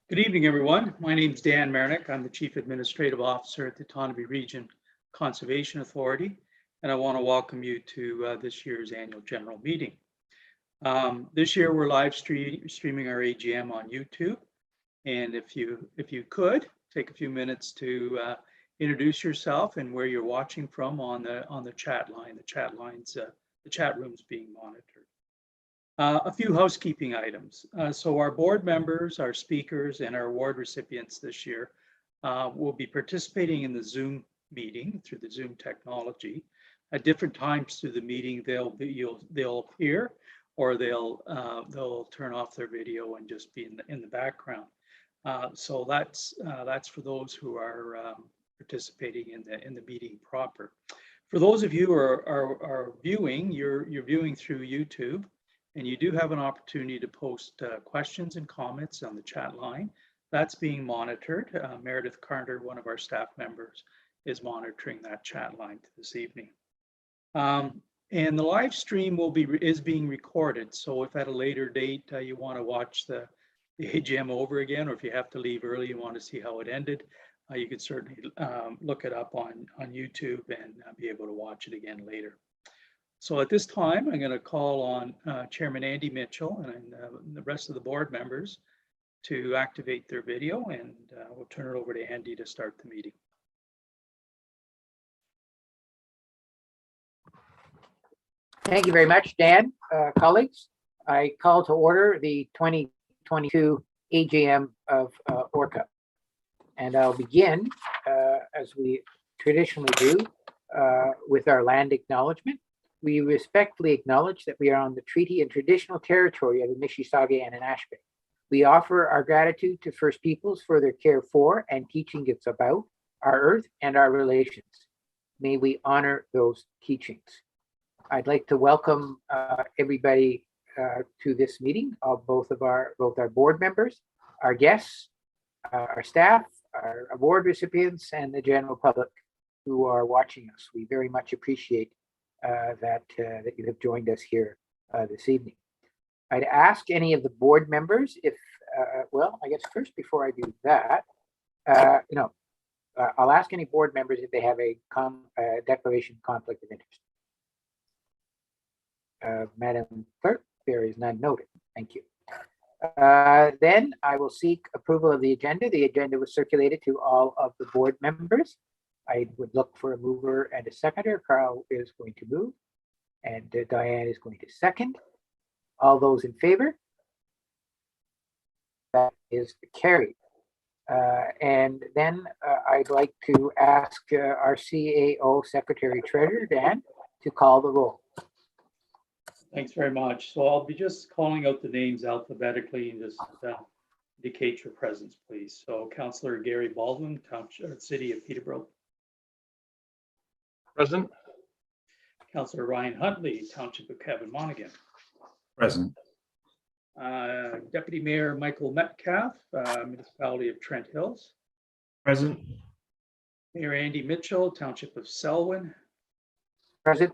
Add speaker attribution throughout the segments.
Speaker 1: Good evening, everyone. My name is Dan Marinigh. I'm the Chief Administrative Officer at the Otonabee Region Conservation Authority, and I want to welcome you to this year's annual general meeting. This year, we're live streaming our AGM on YouTube, and if you could take a few minutes to introduce yourself and where you're watching from on the chat line. The chat room's being monitored. A few housekeeping items. So our board members, our speakers, and our award recipients this year will be participating in the Zoom meeting through the Zoom technology. At different times through the meeting, they'll appear, or they'll turn off their video and just be in the background. So that's for those who are participating in the meeting proper. For those of you who are viewing, you're viewing through YouTube. And you do have an opportunity to post questions and comments on the chat line. That's being monitored. Meredith Carter, one of our staff members, is monitoring that chat line this evening. And the live stream is being recorded. So if at a later date you want to watch the AGM over again, or if you have to leave early, you want to see how it ended, you can certainly look it up on YouTube and be able to watch it again later. So at this time, I'm going to call on Chairman Andy Mitchell and the rest of the board members to activate their video, and we'll turn it over to Andy to start the meeting.
Speaker 2: Thank you very much, Dan. Colleagues, I call to order the 2022 AGM of ORCA. And I'll begin, as we traditionally do, with our land acknowledgement. We respectfully acknowledge that we are on the treaty and traditional territory of the Mississauga and Anishinaabe. We offer our gratitude to First Peoples for their care for and teaching us about our earth and our relations. May we honor those teachings. I'd like to welcome everybody to this meeting, both our board members, our guests, our staff, our award recipients, and the general public who are watching us. We very much appreciate that you have joined us here this evening. I'd ask any of the board members if, well, I guess first before I do that, I'll ask any board members if they have a declaration of conflict of interest. Madam Clerk, there is none noted. Thank you. Then I will seek approval of the agenda. The agenda was circulated to all of the board members. I would look for a mover and a seconder. Carl is going to move, and Diane is going to second. All those in favor? That is carried. And then I'd like to ask our CAO Secretary Treasurer, Dan, to call the roll.
Speaker 1: Thanks very much. So I'll be just calling out the names alphabetically and just indicate your presence, please. So Councillor Gary Baldwin, Township, City of Peterborough.
Speaker 3: Present.
Speaker 1: Councillor Ryan Huntley, Township of Kevin Monaghan.
Speaker 3: Present.
Speaker 1: Deputy Mayor Michael Metcalf, Municipality of Trent Hills.
Speaker 3: Present.
Speaker 1: Mayor Andy Mitchell, Township of Selwyn.
Speaker 2: Present.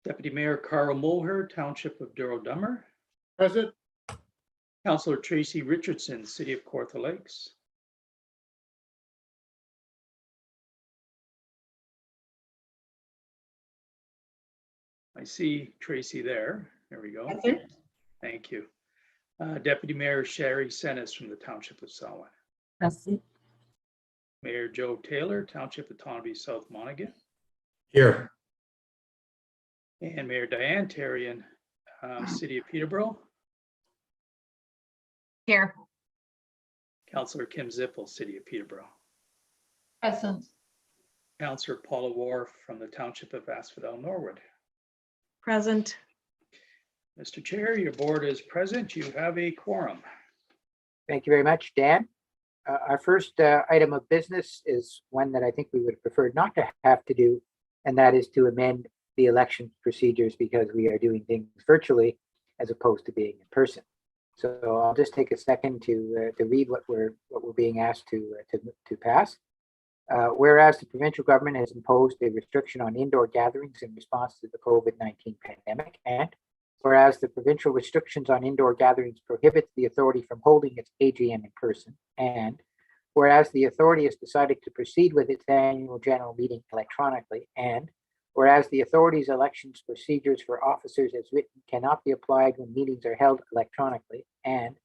Speaker 1: Deputy Mayor Carl Mulher, Township of Durrow-Dummer.
Speaker 3: Present.
Speaker 1: Councillor Tracy Richardson, City of Kawartha Lakes. I see Tracy there. There we go. Thank you. Deputy Mayor Sherry Senes from the Township of Selwyn.
Speaker 4: Present.
Speaker 1: Mayor Joe Taylor, Township of Otonabee South Monaghan.
Speaker 3: Here.
Speaker 1: And Mayor Diane Therien, City of Peterborough.
Speaker 4: Here.
Speaker 1: Councillor Kim Zippel, City of Peterborough.
Speaker 4: Present.
Speaker 1: Councillor Paula Wharf from the Township of Asphodel Norwood.
Speaker 4: Present.
Speaker 1: Mr. Chair, your board is present. You have a quorum.
Speaker 2: Thank you very much, Dan. Our first item of business is one that I think we would have preferred not to have to do, and that is to amend the election procedures because we are doing things virtually as opposed to being in person. So I'll just take a second to read what we're being asked to pass. Whereas the provincial government has imposed a restriction on indoor gatherings in response to the COVID-19 pandemic, and whereas the provincial restrictions on indoor gatherings prohibits the authority from holding its AGM in person, and whereas the authority has decided to proceed with its annual general meeting electronically, and whereas the authority's elections procedures for officers as written cannot be applied when meetings are held electronically, and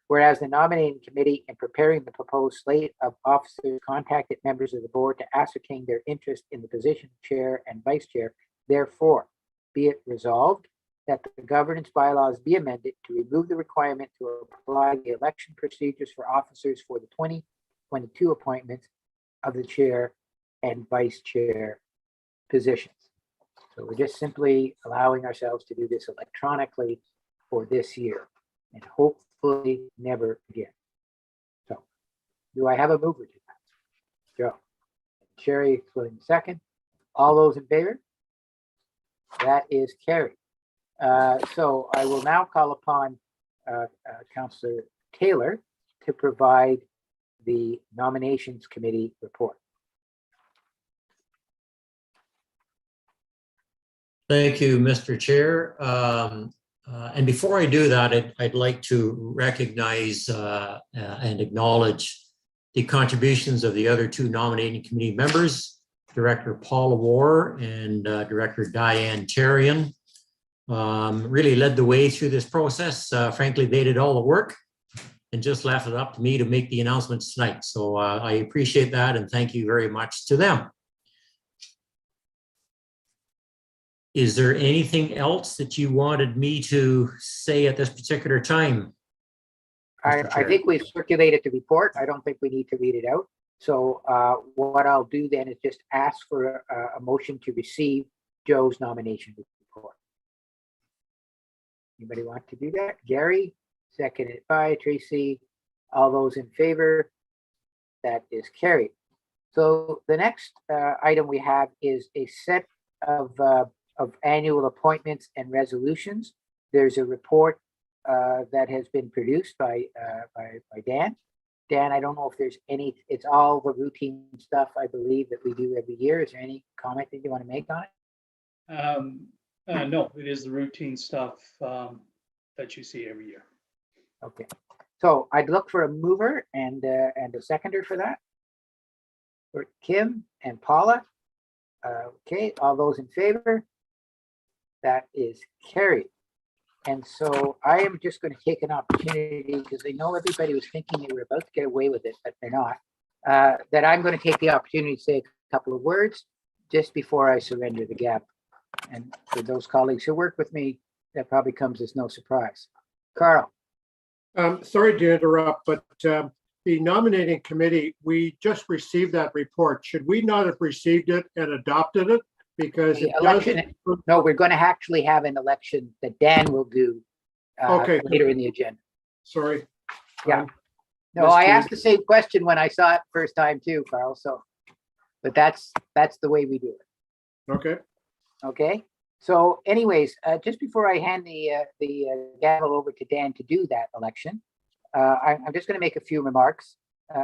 Speaker 2: whereas the nominating committee, in preparing the proposed slate of officers, contacted members of the board to ascertain their interest in the position of chair and vice chair, therefore, be it resolved that the governance bylaws be amended to remove the requirement to apply the election procedures for officers for the 2022 appointments of the chair and vice chair positions. So we're just simply allowing ourselves to do this electronically for this year and hopefully never again. So do I have a mover to that? Joe. Sherry willing second. All those in favor? That is carried. So I will now call upon Councillor Taylor to provide the nominations committee report.
Speaker 5: Thank you, Mr. Chair. And before I do that, I'd like to recognize and acknowledge the contributions of the other two nominating committee members, Director Paula War and Director Diane Tarian. Really led the way through this process. Frankly, they did all the work and just left it up to me to make the announcements tonight. So I appreciate that and thank you very much to them. Is there anything else that you wanted me to say at this particular time?
Speaker 2: I think we've circulated the report. I don't think we need to read it out. So what I'll do then is just ask for a motion to receive Joe's nomination report. Anybody want to do that? Gary, seconded by Tracy. All those in favor? That is carried. So the next item we have is a set of annual appointments and resolutions. There's a report that has been produced by Dan. Dan, I don't know if there's any, it's all the routine stuff, I believe, that we do every year. Is there any comment that you want to make on it?
Speaker 1: No, it is the routine stuff that you see every year.
Speaker 2: Okay, so I'd look for a mover and a seconder for that. For Kim and Paula. Okay, all those in favor? That is carried. And so I am just going to take an opportunity, because I know everybody was thinking they were about to get away with it, but they're not, that I'm going to take the opportunity to say a couple of words just before I surrender the gavel. And for those colleagues who work with me, that probably comes as no surprise. Carl.
Speaker 3: Sorry to interrupt, but the nominating committee, we just received that report. Should we not have received it and adopted it? Because it doesn't.
Speaker 2: No, we're going to actually have an election that Dan will do
Speaker 3: Okay.
Speaker 2: later in the agenda.
Speaker 3: Sorry.
Speaker 2: Yeah. No, I asked the same question when I saw it first time too, Carl. So, but that's the way we do it.
Speaker 3: Okay.
Speaker 2: Okay. So, anyways, just before I hand the gavel over to Dan to do that election, I'm just going to make a few remarks.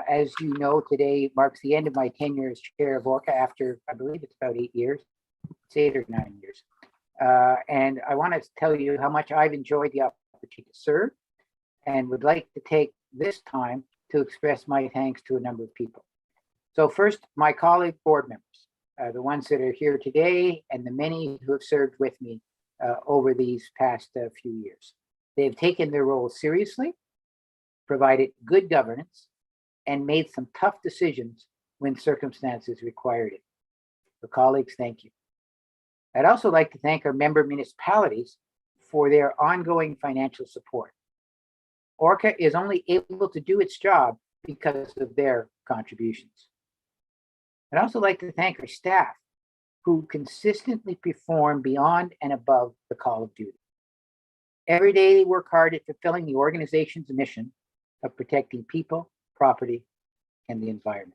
Speaker 2: As you know, today marks the end of my tenure as chair of ORCA after, I believe it's about 8 years. It's 8 or 9 years. And I want to tell you how much I've enjoyed the opportunity to serve and would like to take this time to express my thanks to a number of people. So first, my colleague board members, the ones that are here today and the many who have served with me over these past few years. They've taken their role seriously, provided good governance, and made some tough decisions when circumstances required it. So colleagues, thank you. I'd also like to thank our member municipalities for their ongoing financial support. ORCA is only able to do its job because of their contributions. I'd also like to thank our staff who consistently perform beyond and above the call of duty. Every day they work hard at fulfilling the organization's mission of protecting people, property, and the environment.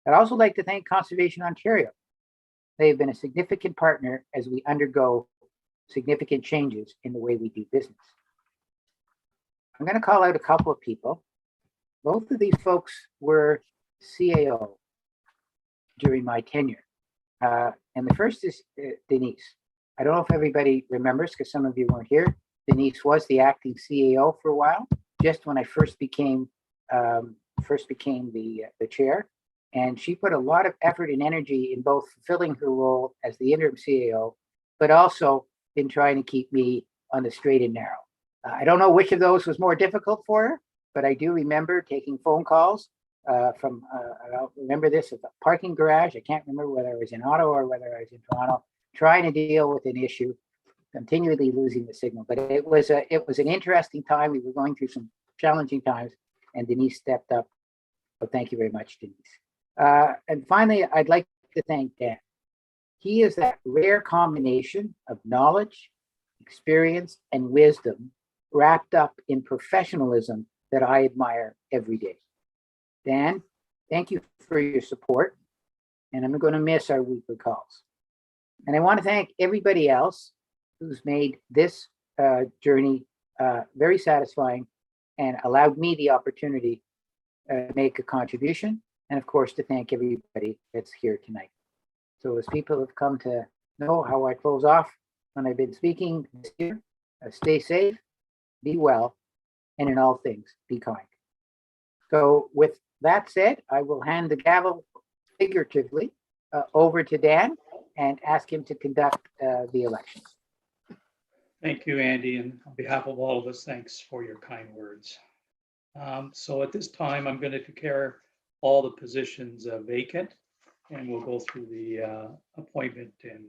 Speaker 2: I'd also like to thank Conservation Ontario. They have been a significant partner as we undergo significant changes in the way we do business. I'm going to call out a couple of people. Both of these folks were CAO during my tenure. And the first is Denise. I don't know if everybody remembers, because some of you weren't here. Denise was the acting CAO for a while, just when I first became the chair. And she put a lot of effort and energy in both fulfilling her role as the interim CAO, but also in trying to keep me on the straight and narrow. I don't know which of those was more difficult for her, but I do remember taking phone calls from, I'll remember this at the parking garage. I can't remember whether I was in Ottawa or whether I was in Toronto, trying to deal with an issue, continually losing the signal. But it was an interesting time. We were going through some challenging times, and Denise stepped up. So thank you very much, Denise. And finally, I'd like to thank Dan. He is that rare combination of knowledge, experience, and wisdom wrapped up in professionalism that I admire every day. Dan, thank you for your support, and I'm going to miss our weekly calls. And I want to thank everybody else who's made this journey very satisfying and allowed me the opportunity to make a contribution, and of course to thank everybody that's here tonight. So as people have come to know how I close off when I've been speaking this year, stay safe, be well, and in all things, be kind. So with that said, I will hand the gavel figuratively over to Dan and ask him to conduct the elections.
Speaker 1: Thank you, Andy, and on behalf of all of us, thanks for your kind words. So at this time, I'm going to declare all the positions vacant, and we'll go through the appointment and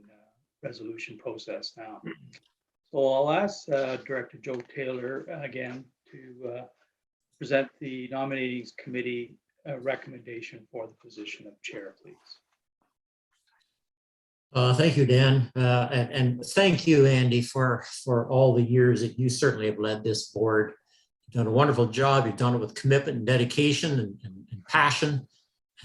Speaker 1: resolution process now. So I'll ask Director Joe Taylor again to present the nominating committee recommendation for the position of chair, please.
Speaker 5: Thank you, Dan. And thank you, Andy, for all the years that you certainly have led this board. You've done a wonderful job. You've done it with commitment and dedication and passion,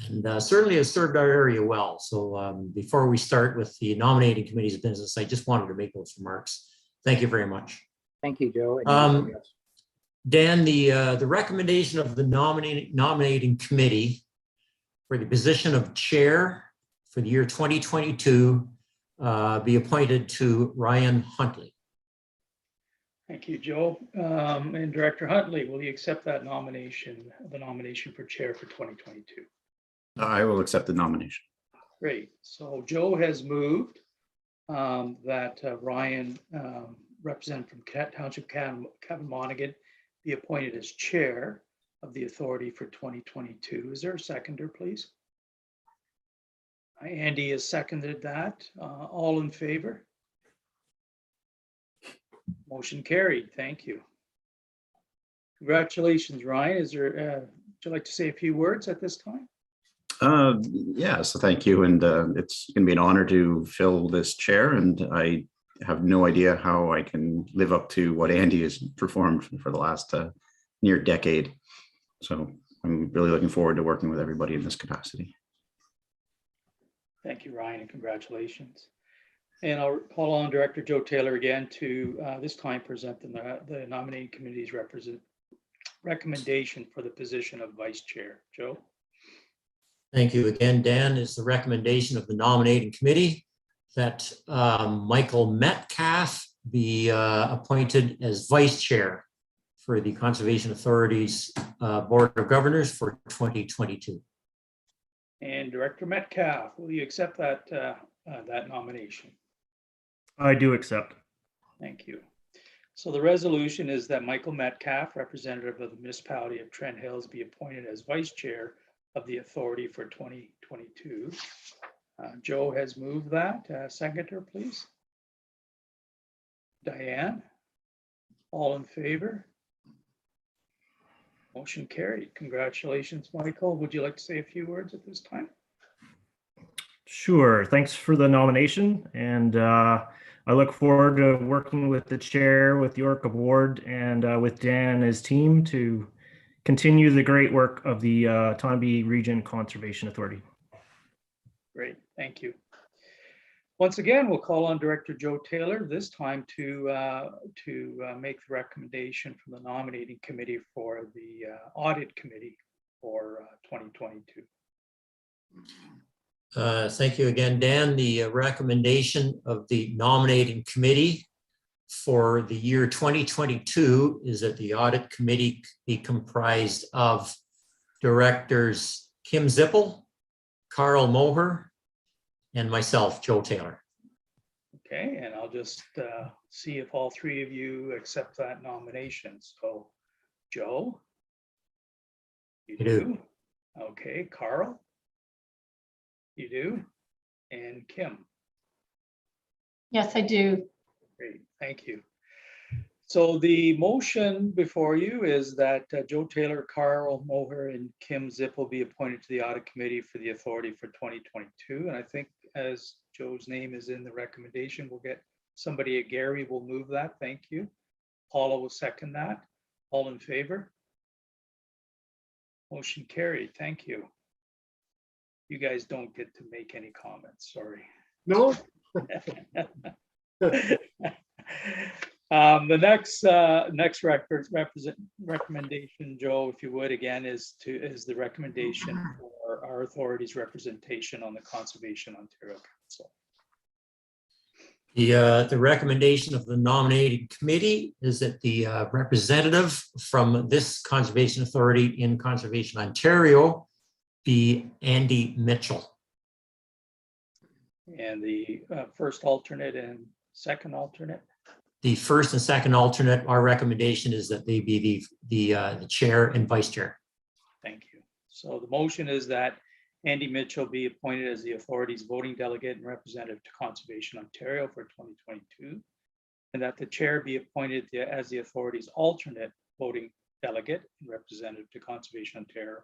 Speaker 5: and certainly has served our area well. So before we start with the nominating committee's business, I just wanted to make those remarks. Thank you very much.
Speaker 2: Thank you, Joe. And
Speaker 5: Dan, the recommendation of the nominating committee for the position of chair for the year 2022 be appointed to Ryan Huntley.
Speaker 1: Thank you, Joe. And Director Huntley, will you accept that nomination, the nomination for chair for 2022?
Speaker 6: I will accept the nomination.
Speaker 1: Great. So Joe has moved that Ryan, representative from Township Kevin Monaghan, be appointed as chair of the authority for 2022. Is there a seconder, please? Andy has seconded that. All in favor? Motion carried. Thank you. Congratulations, Ryan. Is there, would you like to say a few words at this time?
Speaker 6: Yeah, so thank you. And it's going to be an honor to fill this chair. And I have no idea how I can live up to what Andy has performed for the last near decade. So I'm really looking forward to working with everybody in this capacity.
Speaker 1: Thank you, Ryan, and congratulations. And I'll call on Director Joe Taylor again to this time present the nominating committee's recommendation for the position of vice chair. Joe?
Speaker 5: Thank you again, Dan. Is the recommendation of the nominating committee that Michael Metcalfe be appointed as vice chair for the Conservation Authority's Board of Governors for 2022.
Speaker 1: And Director Metcalfe, will you accept that that nomination?
Speaker 7: I do accept.
Speaker 1: Thank you. So the resolution is that Michael Metcalfe, representative of the municipality of Trent Hills, be appointed as vice chair of the authority for 2022. Joe has moved that. Seconder, please. Diane, all in favor? Motion carried. Congratulations, Michael. Would you like to say a few words at this time?
Speaker 7: Sure. Thanks for the nomination. And I look forward to working with the chair, with the Orca board, and with Dan and his team to continue the great work of the Tonabee Region Conservation Authority.
Speaker 1: Great. Thank you. Once again, we'll call on Director Joe Taylor, this time to make the recommendation from the nominating committee for the audit committee for 2022.
Speaker 5: Thank you again, Dan. The recommendation of the nominating committee for the year 2022 is that the audit committee be comprised of directors Kim Zippel, Carl Moher, and myself, Joe Taylor.
Speaker 1: Okay, and I'll just see if all three of you accept that nomination. So, Joe? You
Speaker 5: I do.
Speaker 1: Okay, Carl? You do? And Kim?
Speaker 4: Yes, I do.
Speaker 1: Great, thank you. So the motion before you is that Joe Taylor, Carl Moher, and Kim Zippel be appointed to the audit committee for the authority for 2022. And I think as Joe's name is in the recommendation, we'll get somebody at Gary will move that. Thank you. Paula will second that. All in favor? Motion carried. Thank you. You guys don't get to make any comments. Sorry.
Speaker 3: No,
Speaker 1: The next recommendation, Joe, if you would, again, is the recommendation for our authority's representation on the Conservation Ontario Council.
Speaker 5: The recommendation of the nominating committee is that the representative from this conservation authority in Conservation Ontario be Andy Mitchell.
Speaker 1: And the first alternate and second alternate?
Speaker 5: The first and second alternate, our recommendation is that they be the chair and vice chair.
Speaker 1: Thank you. So the motion is that Andy Mitchell be appointed as the authority's voting delegate and representative to Conservation Ontario for 2022, and that the chair be appointed as the authority's alternate voting delegate and representative to Conservation Ontario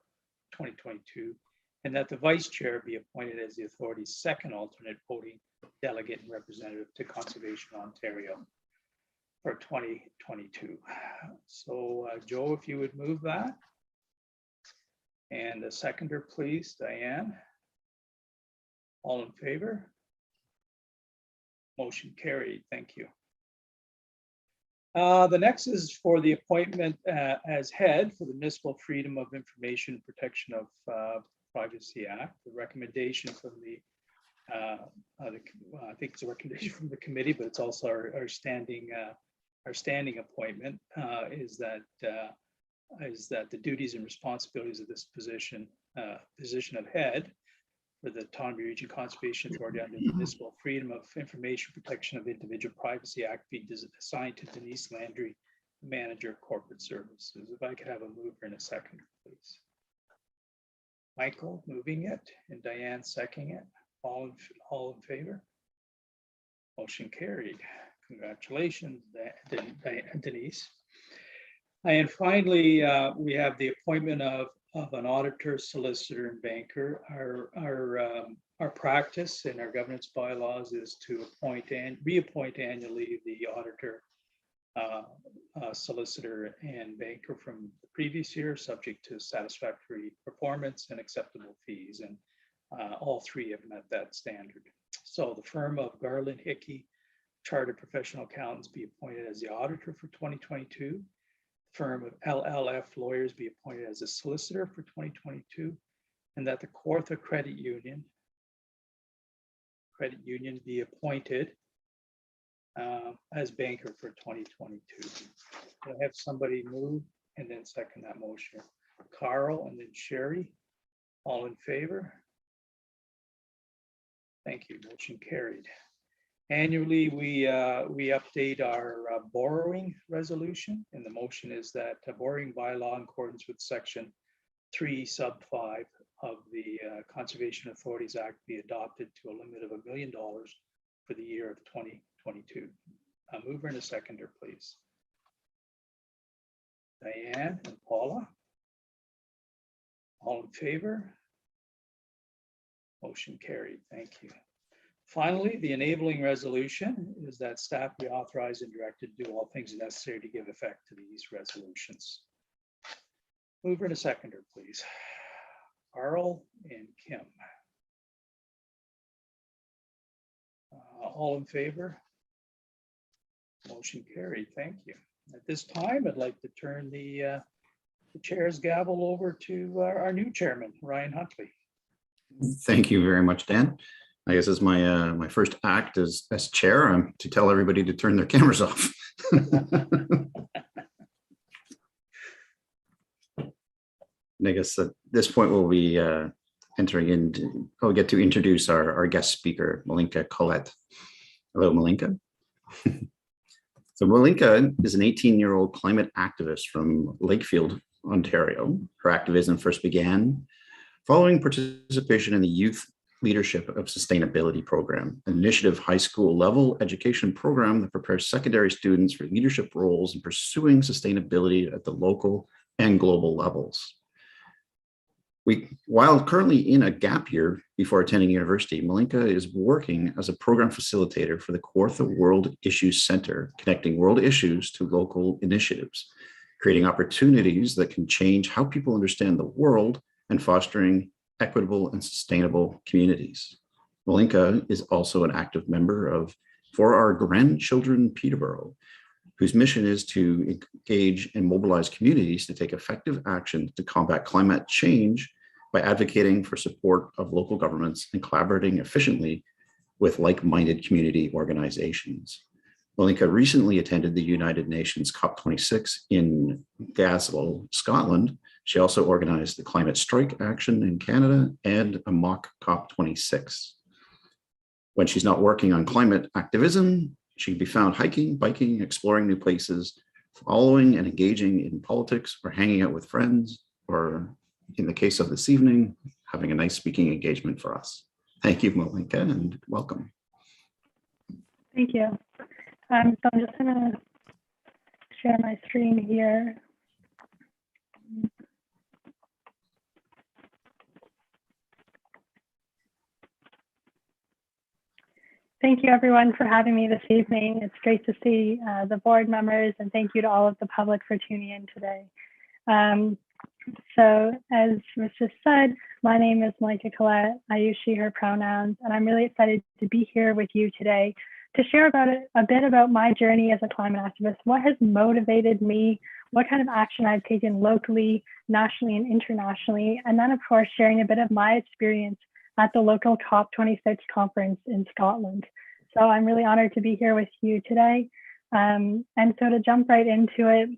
Speaker 1: 2022, and that the vice chair be appointed as the authority's second alternate voting delegate and representative to Conservation Ontario for 2022. So Joe, if you would move that. And the seconder, please, Diane. All in favor? Motion carried. Thank you. The next is for the appointment as head for the Municipal Freedom of Information Protection of Privacy Act. The recommendation from I think it's a recommendation from the committee, but it's also our standing appointment is that the duties and responsibilities of this position of head for the Tonbridge Region Conservation Authority under the Municipal Freedom of Information Protection of Individual Privacy Act be assigned to Denise Landry, Manager of Corporate Services. If I could have a mover and a seconder, please. Michael moving it and Diane seconding it. All in favor? Motion carried. Congratulations, Denise. And finally, we have the appointment of an auditor, solicitor, and banker. Our practice in our governance bylaws is to appoint and reappoint annually the auditor, solicitor, and banker from the previous year, subject to satisfactory performance and acceptable fees. And all three have met that standard. So the firm of Garland Hickey Chartered Professional Accountants be appointed as the auditor for 2022. Firm of LLF Lawyers be appointed as a solicitor for 2022, and that the Kawartha Credit Union be appointed as banker for 2022. I have somebody move and then second that motion. Carl and then Sherry. All in favor? Thank you. Motion carried. Annually, we update our borrowing resolution, and the motion is that a borrowing bylaw in accordance with section 3 sub 5 of the Conservation Authorities Act be adopted to a limit of $1 million for the year of 2022. A mover and a seconder, please. Diane and Paula. All in favor? Motion carried. Thank you. Finally, the enabling resolution is that staff be authorized and directed to do all things necessary to give effect to these resolutions. Mover and a seconder, please. Carl and Kim. All in favor? Motion carried. Thank you. At this time, I'd like to turn the chair's gavel over to our new chairman, Ryan Huntley.
Speaker 6: Thank you very much, Dan. I guess as my first act as chair, I'm to tell everybody to turn their cameras off. And I guess at this point we'll be entering into, I'll get to introduce our guest speaker, Malinka Colette. Hello, Malinka. So Malinka is an 18-year-old climate activist from Lakefield, Ontario. Her activism first began following participation in the Youth Leadership of Sustainability Program, an initiative high school level education program that prepares secondary students for leadership roles in pursuing sustainability at the local and global levels. While currently in a gap year before attending university, Malinka is working as a program facilitator for the Kawartha World Issues Center, connecting world issues to local initiatives, creating opportunities that can change how people understand the world and fostering equitable and sustainable communities. Malinka is also an active member of For Our Grandchildren Peterborough, whose mission is to engage and mobilize communities to take effective action to combat climate change by advocating for support of local governments and collaborating efficiently with like-minded community organizations. Malinka recently attended the United Nations COP26 in Glasgow, Scotland. She also organized the Climate Strike Action in Canada and a mock COP26. When she's not working on climate activism, she can be found hiking, biking, exploring new places, following and engaging in politics, or hanging out with friends, or in the case of this evening, having a nice speaking engagement for us. Thank you, Malinka, and welcome.
Speaker 8: Thank you. So I'm just going to share my screen here. Thank you, everyone, for having me this evening. It's great to see the board members, and thank you to all of the public for tuning in today. So as was just said, my name is Malinka Colette. I use she, her pronouns, and I'm really excited to be here with you today to share a bit about my journey as a climate activist, what has motivated me, what kind of action I've taken locally, nationally, and internationally, and then, of course, sharing a bit of my experience at the local COP26 conference in Scotland. So I'm really honored to be here with you today. And so to jump right into it,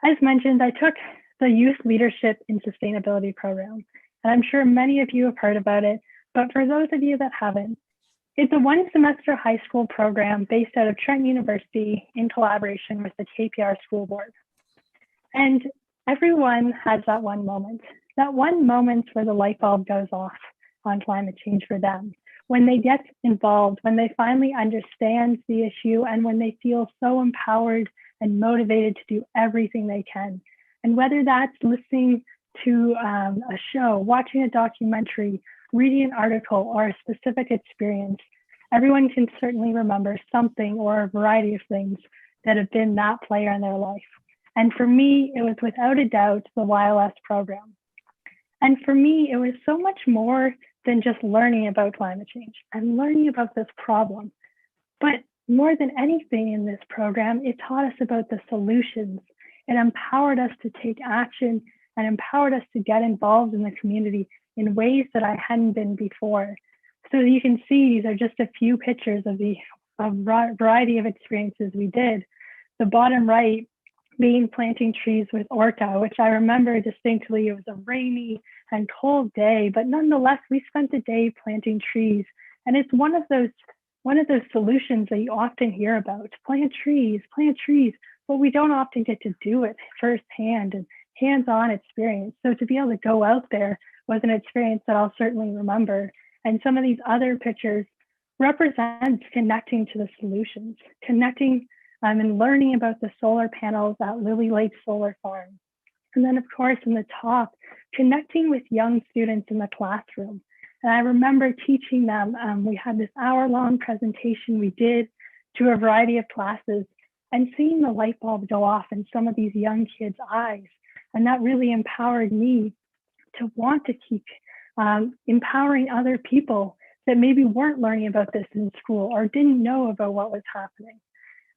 Speaker 8: as mentioned, I took the Youth Leadership in Sustainability program, and I'm sure many of you have heard about it, but for those of you that haven't, it's a one-semester high school program based out of Trent University in collaboration with the KPR School Board. And everyone has that one moment where the light bulb goes off on climate change for them, when they get involved, when they finally understand the issue, and when they feel so empowered and motivated to do everything they can. And whether that's listening to a show, watching a documentary, reading an article, or a specific experience, everyone can certainly remember something or a variety of things that have been that player in their life. And for me, it was without a doubt the YLS program. And for me, it was so much more than just learning about climate change and learning about this problem. But more than anything in this program, it taught us about the solutions. It empowered us to take action and empowered us to get involved in the community in ways that I hadn't been before. So you can see these are just a few pictures of the variety of experiences we did. The bottom right being planting trees with Orca, which I remember distinctly. It was a rainy and cold day, but nonetheless, we spent the day planting trees. And it's one of those solutions that you often hear about, plant trees, but we don't often get to do it firsthand and hands-on experience. So to be able to go out there was an experience that I'll certainly remember. And some of these other pictures represent connecting to the solutions, connecting and learning about the solar panels at Lily Lake Solar Farm. And then, of course, in the top, connecting with young students in the classroom. And I remember teaching them, we had this hour-long presentation we did to a variety of classes, and seeing the light bulb go off in some of these young kids' eyes. And that really empowered me to want to keep empowering other people that maybe weren't learning about this in school or didn't know about what was happening.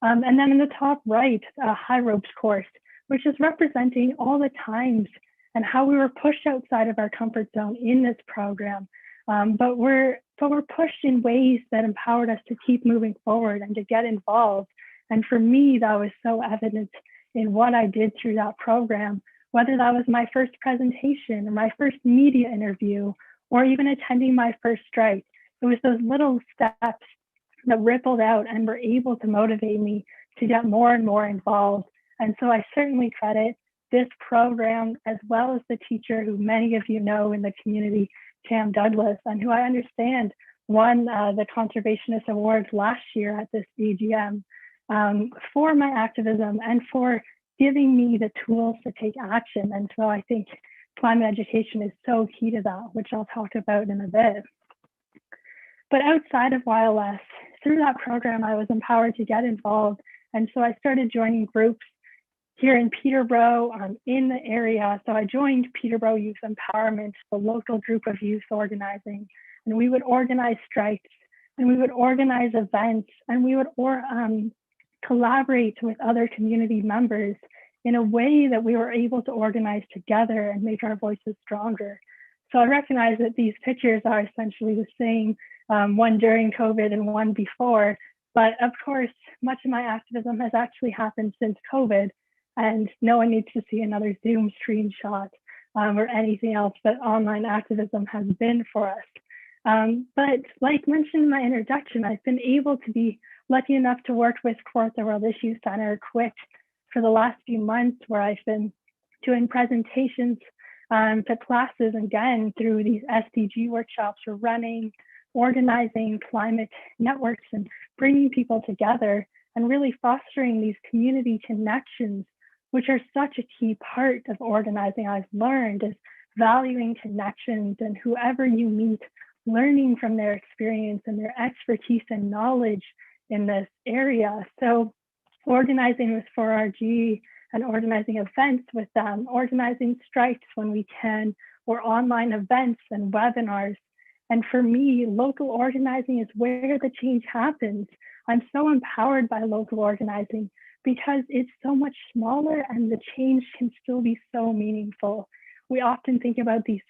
Speaker 8: And then in the top right, a high ropes course, which is representing all the times and how we were pushed outside of our comfort zone in this program, but we're pushed in ways that empowered us to keep moving forward and to get involved. And for me, that was so evident in what I did through that program, whether that was my first presentation or my first media interview, or even attending my first strike. It was those little steps that rippled out and were able to motivate me to get more and more involved. And so I certainly credit this program, as well as the teacher who many of you know in the community, Tam Douglas, and who I understand won the Conservationist Award last year at this AGM, for my activism and for giving me the tools to take action. And so I think climate education is so key to that, which I'll talk about in a bit. But outside of YLS, through that program, I was empowered to get involved. And so I started joining groups here in Peterborough, in the area. So I joined Peterborough Youth Empowerment, the local group of youth organizing, and we would organize strikes, and we would organize events, and we would collaborate with other community members in a way that we were able to organize together and make our voices stronger. So I recognize that these pictures are essentially the same, one during COVID and one before, but of course, much of my activism has actually happened since COVID, and no one needs to see another Zoom screenshot or anything else that online activism has been for us. But like mentioned in my introduction, I've been able to be lucky enough to work with Kawartha World Issues Center, QUIC, for the last few months, where I've been doing presentations to classes, again, through these SDG workshops we're running, organizing climate networks and bringing people together and really fostering these community connections, which are such a key part of organizing. I've learned is valuing connections and whoever you meet, learning from their experience and their expertise and knowledge in this area. So organizing with 4RG and organizing events with them, organizing strikes when we can, or online events and webinars. And for me, local organizing is where the change happens. I'm so empowered by local organizing because it's so much smaller and the change can still be so meaningful. We often think about these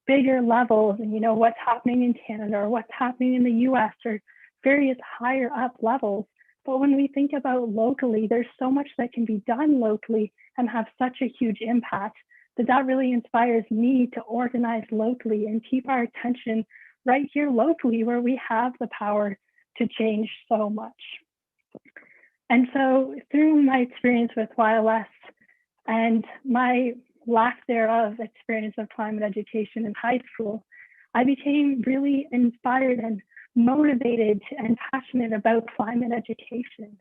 Speaker 8: bigger levels and, what's happening in Canada or what's happening in the US or various higher up levels. But when we think about locally, there's so much that can be done locally and have such a huge impact that really inspires me to organize locally and keep our attention right here locally, where we have the power to change so much. And so through my experience with YLS and my lack thereof experience of climate education in high school, I became really inspired and motivated and passionate about climate education,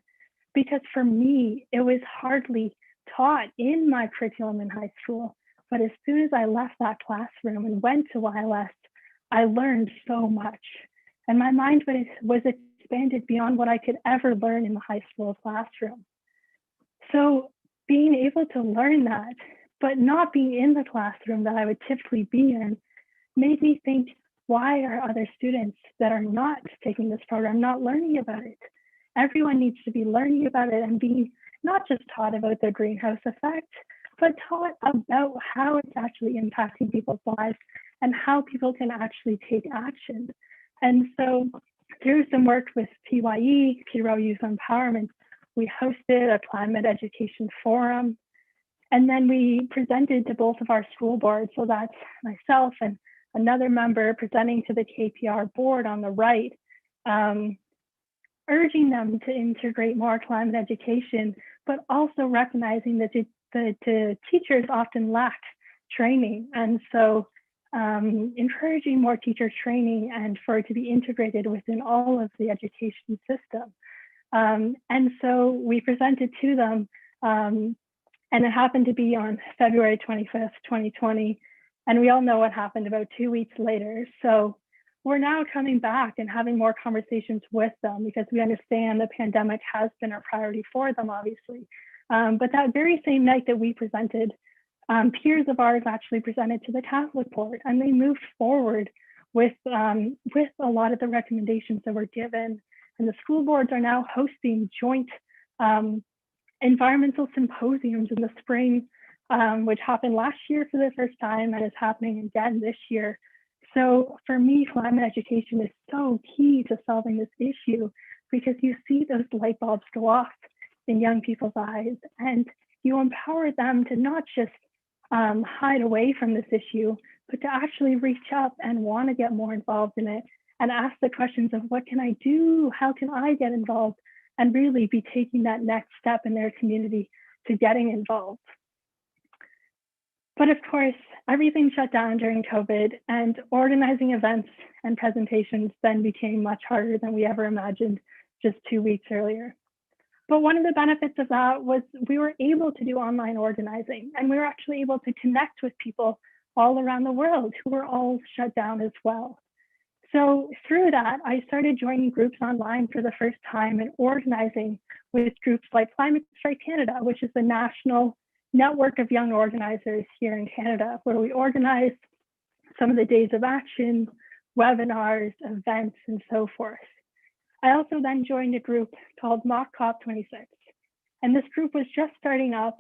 Speaker 8: because for me, it was hardly taught in my curriculum in high school. But as soon as I left that classroom and went to YLS, I learned so much. And my mind was expanded beyond what I could ever learn in the high school classroom. So being able to learn that, but not being in the classroom that I would typically be in, made me think, why are other students that are not taking this program not learning about it? Everyone needs to be learning about it and being not just taught about the greenhouse effect, but taught about how it's actually impacting people's lives and how people can actually take action. And so through some work with PYE, Peterborough Youth Empowerment, we hosted a climate education forum. And then we presented to both of our school boards. So that's myself and another member presenting to the KPR board on the right, urging them to integrate more climate education, but also recognizing that the teachers often lack training. And so encouraging more teacher training and for it to be integrated within all of the education system. And so we presented to them, and it happened to be on February 25th, 2020. And we all know what happened about 2 weeks later. So we're now coming back and having more conversations with them because we understand the pandemic has been a priority for them, obviously. But that very same night that we presented, peers of ours actually presented to the Catholic board, and they moved forward with a lot of the recommendations that were given. And the school boards are now hosting joint environmental symposiums in the spring, which happened last year for the first time and is happening again this year. So for me, climate education is so key to solving this issue because you see those light bulbs go off in young people's eyes and you empower them to not just hide away from this issue, but to actually reach up and want to get more involved in it and ask the questions of what can I do? How can I get involved? And really be taking that next step in their community to getting involved. But of course, everything shut down during COVID and organizing events and presentations then became much harder than we ever imagined just 2 weeks earlier. But one of the benefits of that was we were able to do online organizing and we were actually able to connect with people all around the world who were all shut down as well. So through that, I started joining groups online for the first time and organizing with groups like Climate Strike Canada, which is the national network of young organizers here in Canada, where we organize some of the days of action, webinars, events, and so forth. I also then joined a group called Mock COP26. And this group was just starting up.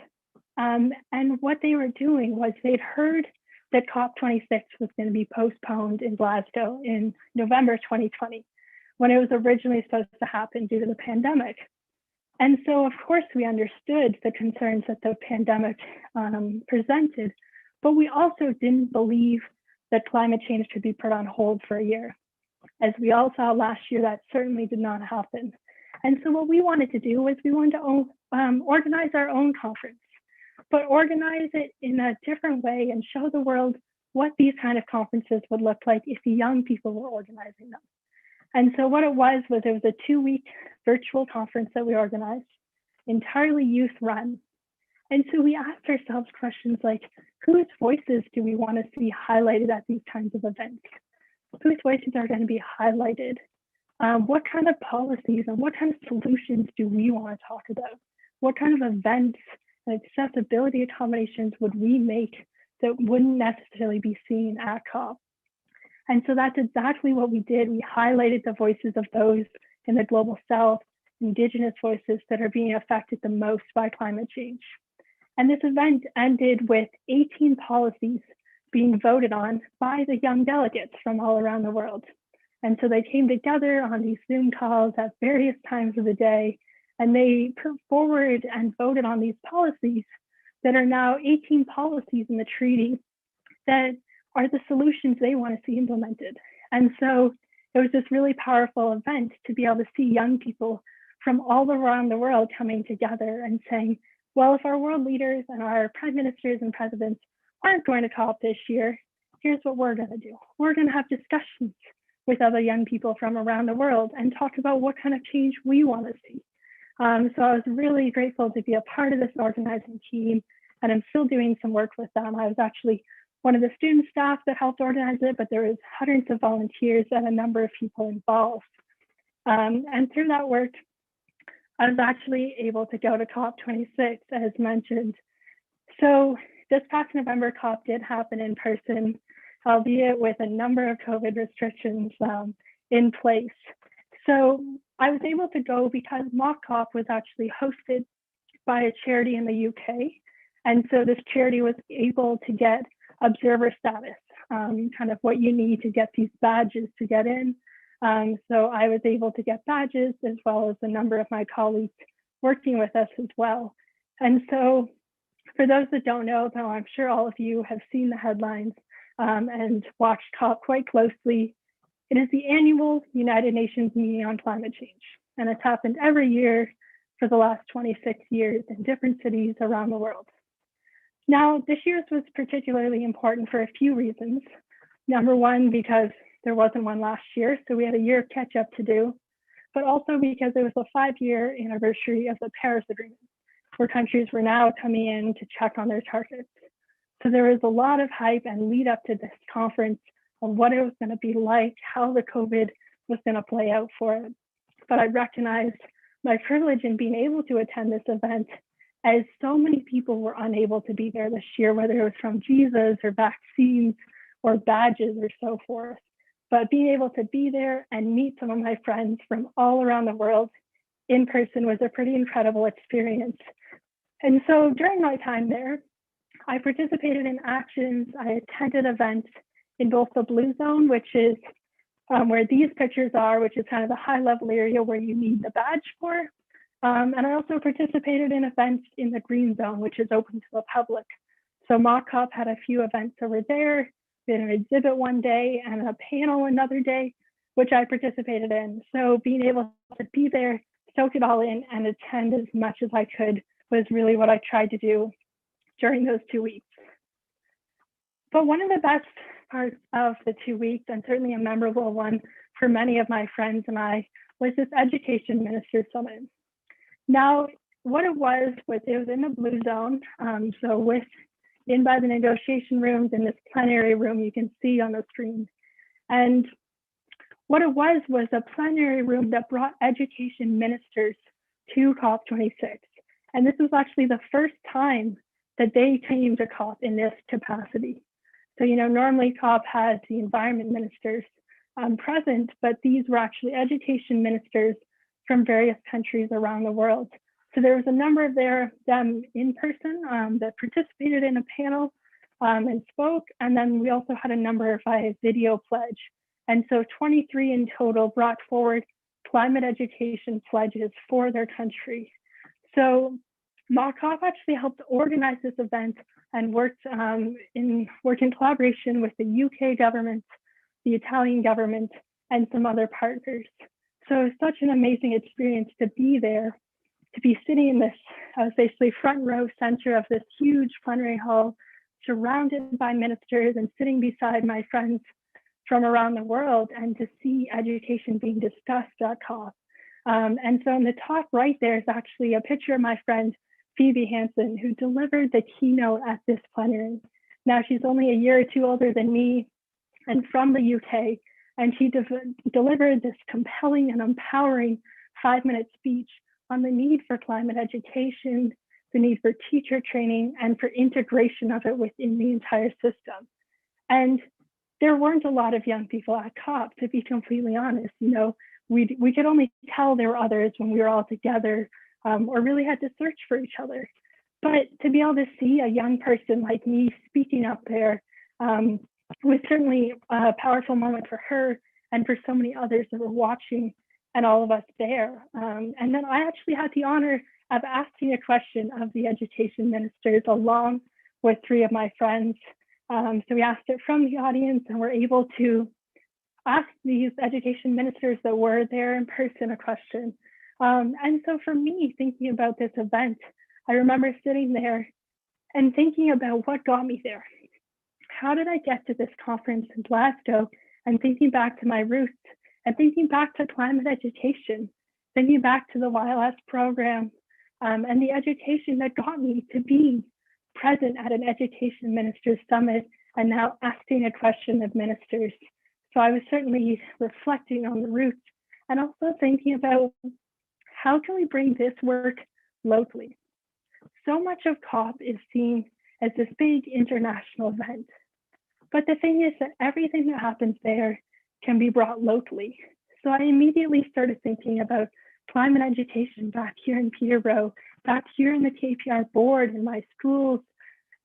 Speaker 8: And what they were doing was they'd heard that COP26 was going to be postponed in Glasgow in November 2020, when it was originally supposed to happen due to the pandemic. And so, of course, we understood the concerns that the pandemic presented, but we also didn't believe that climate change could be put on hold for a year. As we all saw last year, that certainly did not happen. And so what we wanted to do was we wanted to organize our own conference, but organize it in a different way and show the world what these kind of conferences would look like if young people were organizing them. And so what it was a 2-week virtual conference that we organized, entirely youth run. And so we asked ourselves questions like, whose voices do we want to see highlighted at these kinds of events? Whose voices are going to be highlighted? What kind of policies and what kind of solutions do we want to talk about? What kind of events and accessibility accommodations would we make that wouldn't necessarily be seen at COP? And so that's exactly what we did. We highlighted the voices of those in the global south, Indigenous voices that are being affected the most by climate change. And this event ended with 18 policies being voted on by the young delegates from all around the world. And so they came together on these Zoom calls at various times of the day, and they put forward and voted on these policies that are now 18 policies in the treaty that are the solutions they want to see implemented. And so it was this really powerful event to be able to see young people from all around the world coming together and saying, well, if our world leaders and our prime ministers and presidents aren't going to COP this year, here's what we're going to do. We're going to have discussions with other young people from around the world and talk about what kind of change we want to see. So I was really grateful to be a part of this organizing team, and I'm still doing some work with them. I was actually one of the student staff that helped organize it, but there was hundreds of volunteers and a number of people involved. And through that work, I was actually able to go to COP26, as mentioned. So this past November, COP did happen in person, albeit with a number of COVID restrictions in place. So I was able to go because Mock COP was actually hosted by a charity in the UK. And so this charity was able to get observer status, kind of what you need to get these badges to get in. So I was able to get badges as well as a number of my colleagues working with us as well. And so for those that don't know, though, I'm sure all of you have seen the headlines and watched COP quite closely. It is the annual United Nations meeting on climate change, and it's happened every year for the last 26 years in different cities around the world. Now, this year's was particularly important for a few reasons. Number one, because there wasn't one last year, so we had a year of catch up to do, but also because it was the 5-year anniversary of the Paris Agreement, where countries were now coming in to check on their targets. So there was a lot of hype and lead up to this conference on what it was going to be like, how the COVID was going to play out for it. But I recognized my privilege in being able to attend this event, as so many people were unable to be there this year, whether it was from visas or vaccines or badges or so forth. But being able to be there and meet some of my friends from all around the world in person was a pretty incredible experience. And so during my time there, I participated in actions, I attended events in both the blue zone, which is where these pictures are, which is kind of the high level area where you need the badge for. And I also participated in events in the green zone, which is open to the public. So MockCop had a few events over there. We had an exhibit one day and a panel another day, which I participated in. So being able to be there, soak it all in, and attend as much as I could was really what I tried to do during those 2 weeks. But one of the best parts of the 2 weeks, and certainly a memorable one for many of my friends and I, was this Education Minister Summit. Now, what it was in the blue zone. So in by the negotiation rooms in this plenary room you can see on the screen. And what it was a plenary room that brought education ministers to COP26. And this was actually the first time that they came to COP in this capacity. So, normally COP has the environment ministers present, but these were actually education ministers from various countries around the world. So there was a number of them in person that participated in a panel and spoke. And then we also had a number via video pledge. And so 23 in total brought forward climate education pledges for their country. So MockCop actually helped organize this event and worked in collaboration with the UK government, the Italian government, and some other partners. So it was such an amazing experience to be there, to be sitting in this, basically front row center of this huge plenary hall, surrounded by ministers and sitting beside my friends from around the world, and to see education being discussed at COP. And so in the top right there is actually a picture of my friend Phoebe Hansen, who delivered the keynote at this plenary. Now she's only a year or two older than me and from the UK, and she delivered this compelling and empowering 5-minute speech on the need for climate education, the need for teacher training, and for integration of it within the entire system. And there weren't a lot of young people at COP, to be completely honest. We could only tell there were others when we were all together, or really had to search for each other. But to be able to see a young person like me speaking up there was certainly a powerful moment for her and for so many others that were watching and all of us there. And then I actually had the honor of asking a question of the education ministers along with 3 of my friends. So we asked it from the audience, and we're able to ask these education ministers that were there in person a question. And so for me, thinking about this event, I remember sitting there and thinking about what got me there. How did I get to this conference in Glasgow, and thinking back to my roots, and thinking back to climate education, thinking back to the YLS program, and the education that got me to be present at an education ministers summit, and now asking a question of ministers. So I was certainly reflecting on the roots, and also thinking about how can we bring this work locally. So much of COP is seen as this big international event, but the thing is that everything that happens there can be brought locally. So I immediately started thinking about climate education back here in Peterborough, back here in the KPR board, in my schools,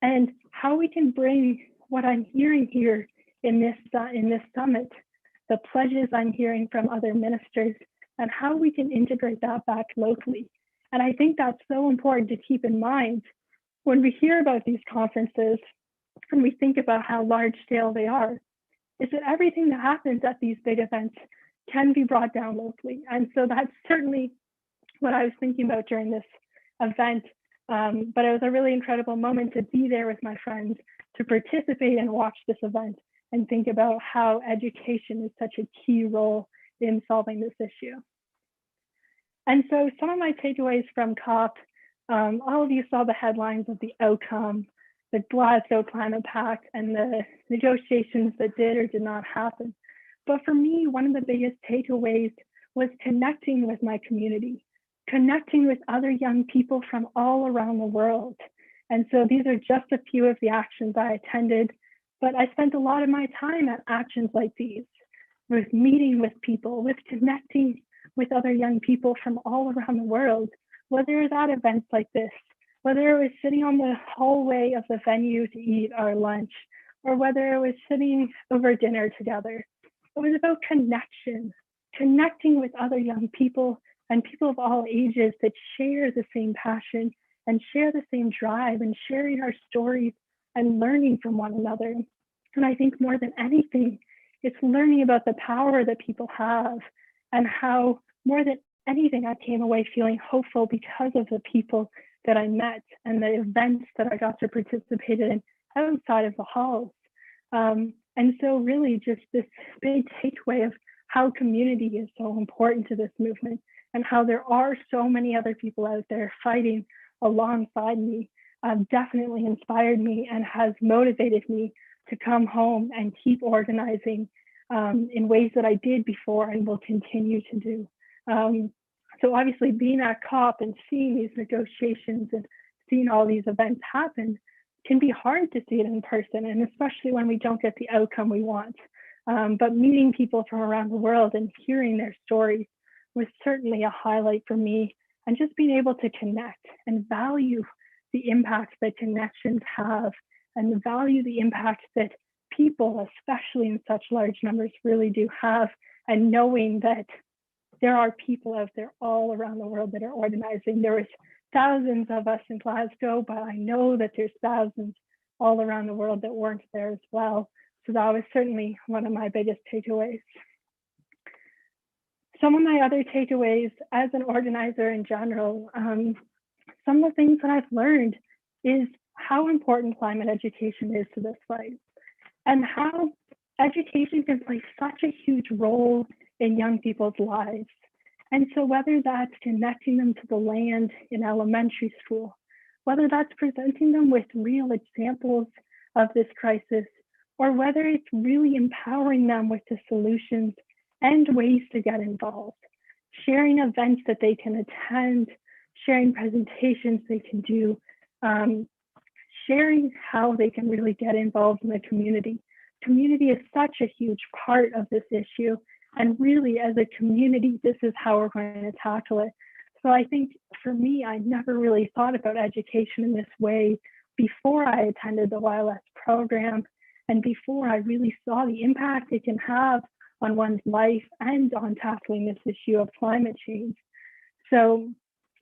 Speaker 8: and how we can bring what I'm hearing here in this summit, the pledges I'm hearing from other ministers, and how we can integrate that back locally. And I think that's so important to keep in mind when we hear about these conferences and we think about how large scale they are, is that everything that happens at these big events can be brought down locally. And so that's certainly what I was thinking about during this event. But it was a really incredible moment to be there with my friends, to participate and watch this event and think about how education is such a key role in solving this issue. And so some of my takeaways from COP, all of you saw the headlines of the outcome, the Glasgow Climate Pact, and the negotiations that did or did not happen. But for me, one of the biggest takeaways was connecting with my community, connecting with other young people from all around the world. And so these are just a few of the actions I attended, but I spent a lot of my time at actions like these, with meeting with people, with connecting with other young people from all around the world, whether it was at events like this, whether it was sitting on the hallway of the venue to eat our lunch, or whether it was sitting over dinner together. It was about connection, connecting with other young people and people of all ages that share the same passion and share the same drive and sharing our stories and learning from one another. And I think more than anything, it's learning about the power that people have and how more than anything, I came away feeling hopeful because of the people that I met and the events that I got to participate in outside of the halls. And so really just this big takeaway of how community is so important to this movement and how there are so many other people out there fighting alongside me definitely inspired me and has motivated me to come home and keep organizing in ways that I did before and will continue to do. So obviously being at COP and seeing these negotiations and seeing all these events happen can be hard to see it in person, and especially when we don't get the outcome we want. But meeting people from around the world and hearing their stories was certainly a highlight for me, and just being able to connect and value the impact that connections have and value the impact that people, especially in such large numbers, really do have, and knowing that there are people out there all around the world that are organizing. There was thousands of us in Glasgow, but I know that there's thousands all around the world that weren't there as well. So that was certainly one of my biggest takeaways. Some of my other takeaways as an organizer in general, some of the things that I've learned is how important climate education is to this fight, and how education can play such a huge role in young people's lives. And so whether that's connecting them to the land in elementary school, whether that's presenting them with real examples of this crisis, or whether it's really empowering them with the solutions and ways to get involved, sharing events that they can attend, sharing presentations they can do, sharing how they can really get involved in the community. Community is such a huge part of this issue. And really, as a community, this is how we're going to tackle it. So I think for me, I never really thought about education in this way before I attended the YLS program and before I really saw the impact it can have on one's life and on tackling this issue of climate change. So,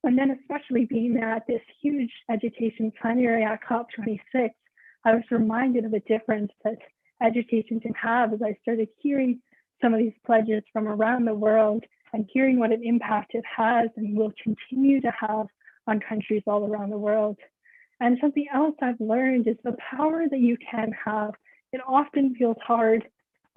Speaker 8: and then especially being at this huge education plenary at COP26, I was reminded of the difference that education can have as I started hearing some of these pledges from around the world and hearing what an impact it has and will continue to have on countries all around the world. And something else I've learned is the power that you can have. It often feels hard,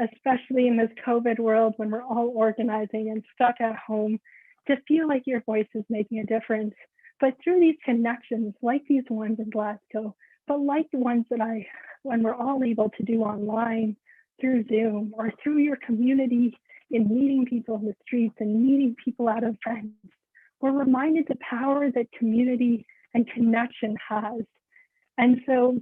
Speaker 8: especially in this COVID world when we're all organizing and stuck at home, to feel like your voice is making a difference. But through these connections, like these ones in Glasgow, but like the ones that when we're all able to do online, through Zoom or through your community in meeting people in the streets and meeting people at events, we're reminded the power that community and connection has. And so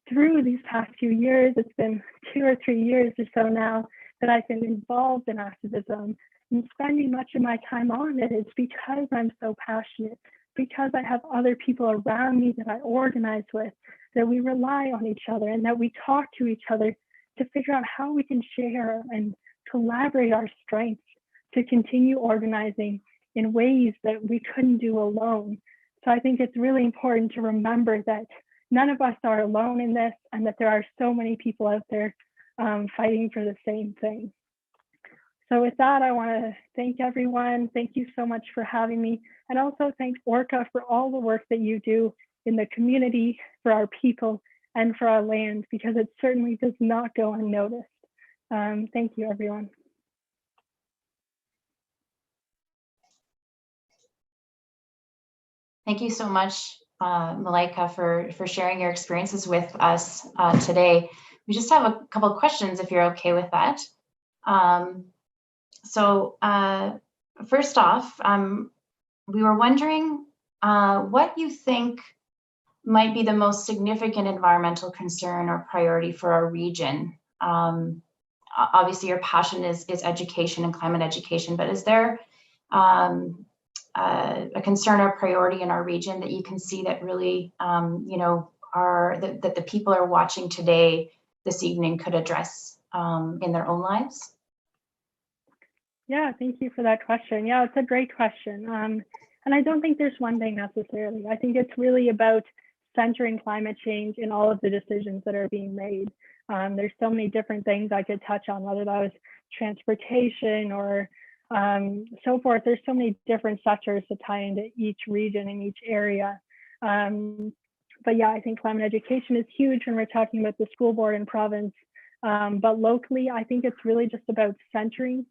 Speaker 8: through these past few years, it's been 2 or 3 years or so now that I've been involved in activism and spending much of my time on it. It's because I'm so passionate, because I have other people around me that I organize with, that we rely on each other and that we talk to each other to figure out how we can share and collaborate our strengths to continue organizing in ways that we couldn't do alone. So I think it's really important to remember that none of us are alone in this and that there are so many people out there fighting for the same thing. So with that, I want to thank everyone. Thank you so much for having me. And also thank Orca for all the work that you do in the community, for our people, and for our land, because it certainly does not go unnoticed. Thank you, everyone.
Speaker 9: Thank you so much, Malaika, for sharing your experiences with us today. We just have a couple of questions, if you're okay with that. First off, we were wondering what you think might be the most significant environmental concern or priority for our region. Obviously, your passion is education and climate education, but is there a concern or priority in our region that you can see that really, that the people are watching today this evening could address in their own lives?
Speaker 8: Yeah, thank you for that question. Yeah, it's a great question. And I don't think there's one thing necessarily. I think it's really about centering climate change in all of the decisions that are being made. There's so many different things I could touch on, whether that was transportation or so forth. There's so many different sectors to tie into each region and each area. But yeah, I think climate education is huge when we're talking about the school board and province. But locally, I think it's really just about centering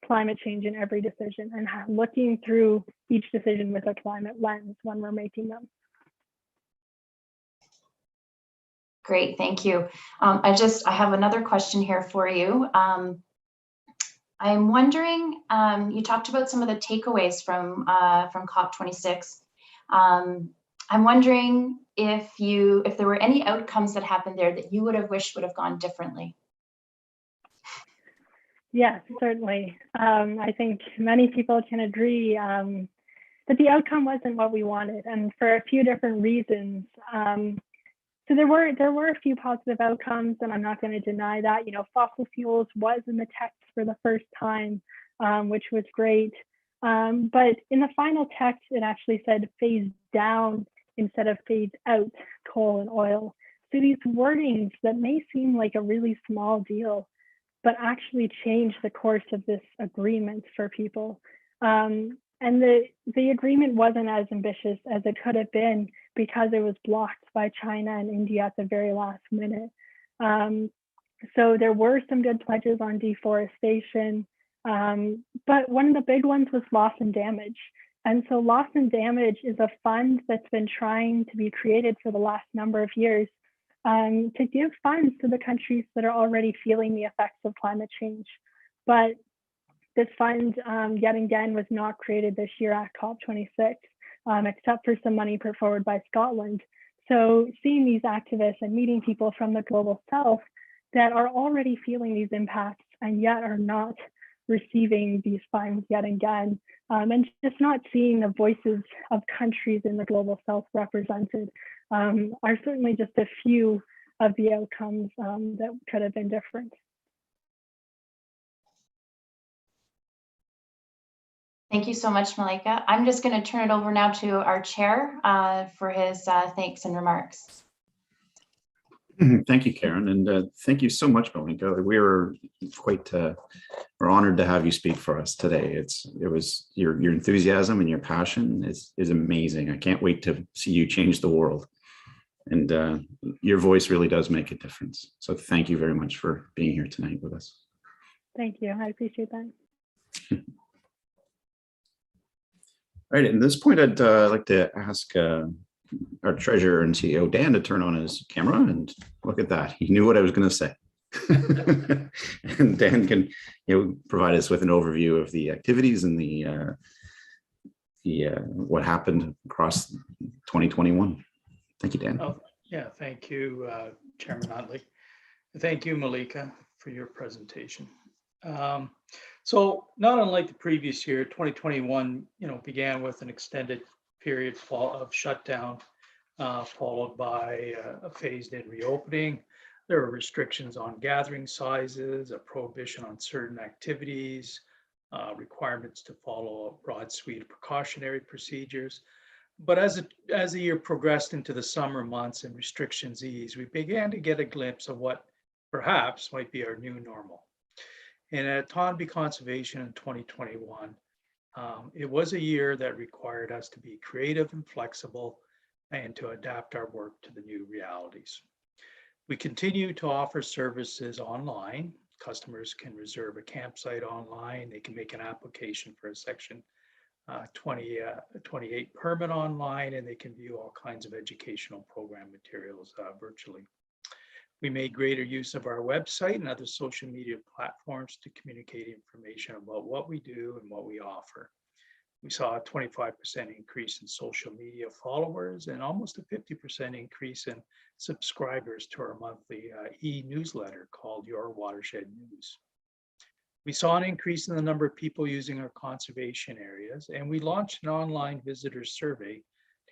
Speaker 8: climate change in every decision and looking through each decision with a climate lens when we're making them.
Speaker 9: Great, thank you. I have another question here for you. I'm wondering, you talked about some of the takeaways from COP26. I'm wondering if there were any outcomes that happened there that you would have wished would have gone differently.
Speaker 8: Yes, certainly. I think many people can agree that the outcome wasn't what we wanted, and for a few different reasons. So there were a few positive outcomes, and I'm not going to deny that. You know, fossil fuels was in the text for the first time, which was great. But in the final text, it actually said phase down instead of phase out coal and oil. So these wordings that may seem like a really small deal, but actually change the course of this agreement for people. And the agreement wasn't as ambitious as it could have been because it was blocked by China and India at the very last minute. So there were some good pledges on deforestation, but one of the big ones was loss and damage. And so loss and damage is a fund that's been trying to be created for the last number of years to give funds to the countries that are already feeling the effects of climate change. But this fund, yet again, was not created this year at COP26, except for some money put forward by Scotland. So seeing these activists and meeting people from the global south that are already feeling these impacts and yet are not receiving these funds yet again, and just not seeing the voices of countries in the global south represented are certainly just a few of the outcomes that could have been different.
Speaker 9: Thank you so much, Malaika. I'm just going to turn it over now to our chair for his thanks and remarks.
Speaker 6: Thank you, Karen, and thank you so much, Malinka. We're honored to have you speak for us today. It was your enthusiasm and your passion is amazing. I can't wait to see you change the world, and your voice really does make a difference. So thank you very much for being here tonight with us.
Speaker 8: Thank you. I appreciate that.
Speaker 6: All right, at this point, I'd like to ask our treasurer and CEO, Dan, to turn on his camera, and look at that. He knew what I was going to say. And Dan can provide us with an overview of the activities and the what happened across 2021. Thank you, Dan.
Speaker 1: Oh, yeah, thank you, Chairman Huntley. Thank you, Malika, for your presentation. So not unlike the previous year, 2021, began with an extended period of shutdown, followed by a phased-in reopening. There were restrictions on gathering sizes, a prohibition on certain activities, requirements to follow a broad suite of precautionary procedures. But as the year progressed into the summer months and restrictions eased, we began to get a glimpse of what perhaps might be our new normal. And at Autonomy Conservation in 2021, it was a year that required us to be creative and flexible and to adapt our work to the new realities. We continue to offer services online. Customers can reserve a campsite online. They can make an application for a Section 28 permit online, and they can view all kinds of educational program materials virtually. We made greater use of our website and other social media platforms to communicate information about what we do and what we offer. We saw a 25% increase in social media followers and almost a 50% increase in subscribers to our monthly e-newsletter called Your Watershed News. We saw an increase in the number of people using our conservation areas, and we launched an online visitor survey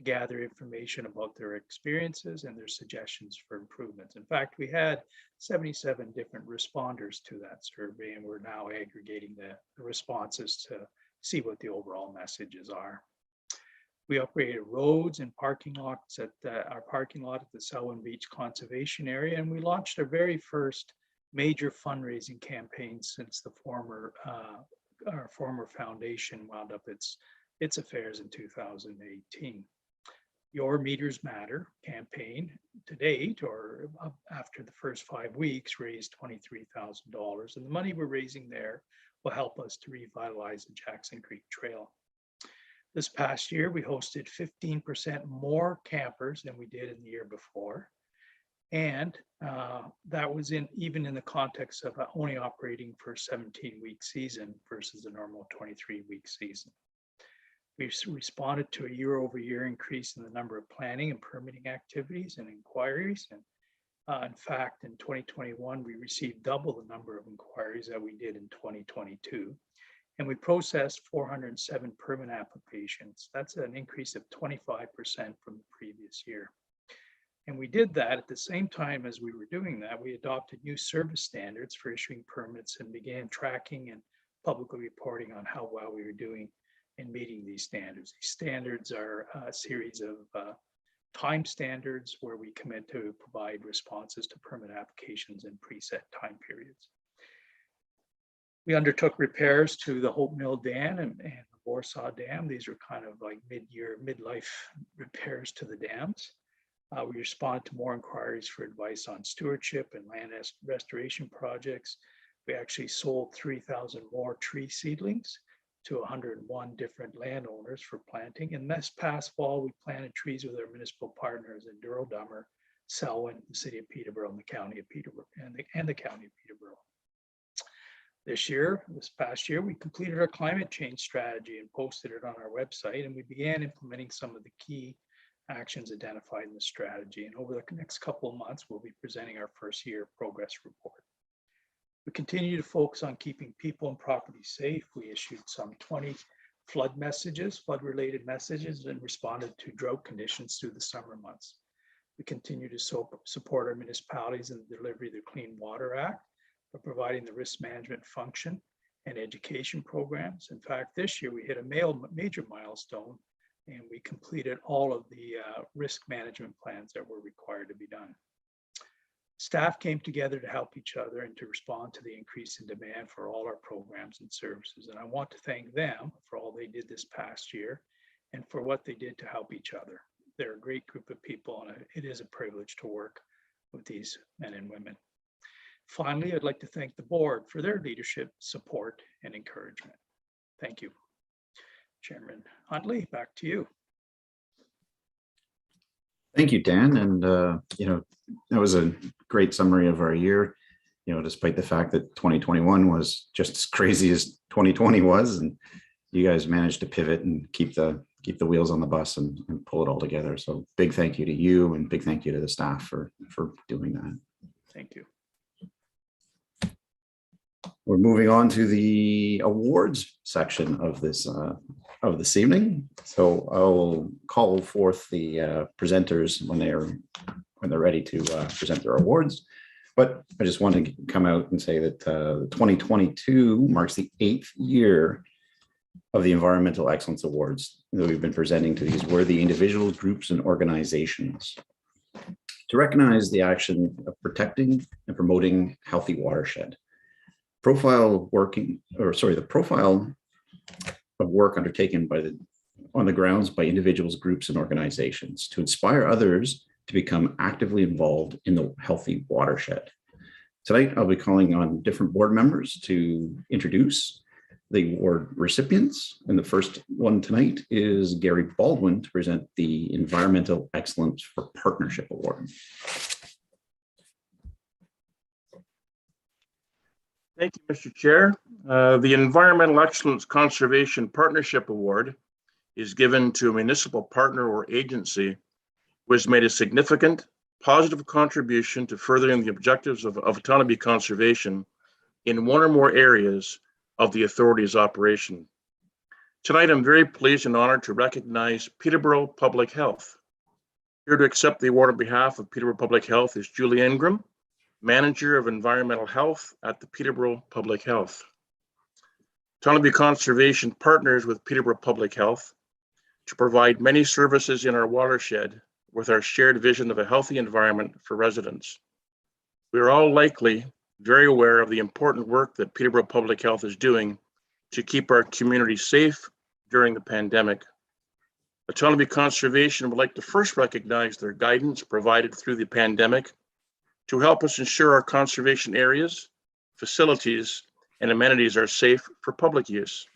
Speaker 1: to gather information about their experiences and their suggestions for improvements. In fact, we had 77 different responders to that survey, and we're now aggregating the responses to see what the overall messages are. We upgraded roads and parking lots at our parking lot at the Selwyn Beach Conservation Area, and we launched our very first major fundraising campaign since our former foundation wound up its affairs in 2018. Your Meters Matter campaign to date, or after the first 5 weeks, raised $23,000, and the money we're raising there will help us to revitalize the Jackson Creek Trail. This past year, we hosted 15% more campers than we did in the year before. And that was even in the context of only operating for a 17-week season versus the normal 23-week season. We've responded to a year-over-year increase in the number of planning and permitting activities and inquiries. And in fact, in 2021, we received double the number of inquiries that we did in 2022. And we processed 407 permit applications. That's an increase of 25% from the previous year. And we did that at the same time as we were doing that. We adopted new service standards for issuing permits and began tracking and publicly reporting on how well we were doing in meeting these standards. These standards are a series of time standards where we commit to provide responses to permit applications in preset time periods. We undertook repairs to the Hope Mill Dam and the Warsaw Dam. These are kind of like midlife repairs to the dams. We responded to more inquiries for advice on stewardship and land restoration projects. We actually sold 3,000 more tree seedlings to 101 different landowners for planting. And this past fall, we planted trees with our municipal partners in Durham, Selwyn, the city of Peterborough, and the county of Peterborough, and the county of Peterborough. This past year, we completed our climate change strategy and posted it on our website, and we began implementing some of the key actions identified in the strategy. And over the next couple of months, we'll be presenting our first year progress report. We continue to focus on keeping people and property safe. We issued some 20 flood-related messages, and responded to drought conditions through the summer months. We continue to support our municipalities in the delivery of the Clean Water Act by providing the risk management function and education programs. In fact, this year we hit a major milestone, and we completed all of the risk management plans that were required to be done. Staff came together to help each other and to respond to the increase in demand for all our programs and services. And I want to thank them for all they did this past year and for what they did to help each other. They're a great group of people, and it is a privilege to work with these men and women. Finally, I'd like to thank the board for their leadership, support, and encouragement. Thank you. Chairman Huntley, back to you.
Speaker 6: Thank you, Dan. And, that was a great summary of our year, despite the fact that 2021 was just as crazy as 2020 was. And you guys managed to pivot and keep the wheels on the bus and pull it all together. So big thank you to you, and big thank you to the staff for doing that.
Speaker 1: Thank you.
Speaker 6: We're moving on to the awards section of this evening. So I'll call forth the presenters when they're ready to present their awards. But I just want to come out and say that 2022 marks the 8th year of the Environmental Excellence Awards that we've been presenting to these worthy individuals, groups, and organizations to recognize the action of protecting and promoting healthy watershed. The profile of work undertaken on the grounds by individuals, groups, and organizations to inspire others to become actively involved in the healthy watershed. Tonight, I'll be calling on different board members to introduce the award recipients. And the first one tonight is Gary Baldwin to present the Environmental Excellence for Partnership Award.
Speaker 10: Thank you, Mr. Chair. The Environmental Excellence Conservation Partnership Award is given to a municipal partner or agency who has made a significant positive contribution to furthering the objectives of autonomy conservation in one or more areas of the authority's operation. Tonight, I'm very pleased and honored to recognize Peterborough Public Health. Here to accept the award on behalf of Peterborough Public Health is Julie Ingram, Manager of Environmental Health at the Peterborough Public Health. Tonabee Conservation partners with Peterborough Public Health to provide many services in our watershed with our shared vision of a healthy environment for residents. We are all likely very aware of the important work that Peterborough Public Health is doing to keep our community safe during the pandemic. Tonabee Conservation would like to first recognize their guidance provided through the pandemic to help us ensure our conservation areas, facilities, and amenities are safe for public use.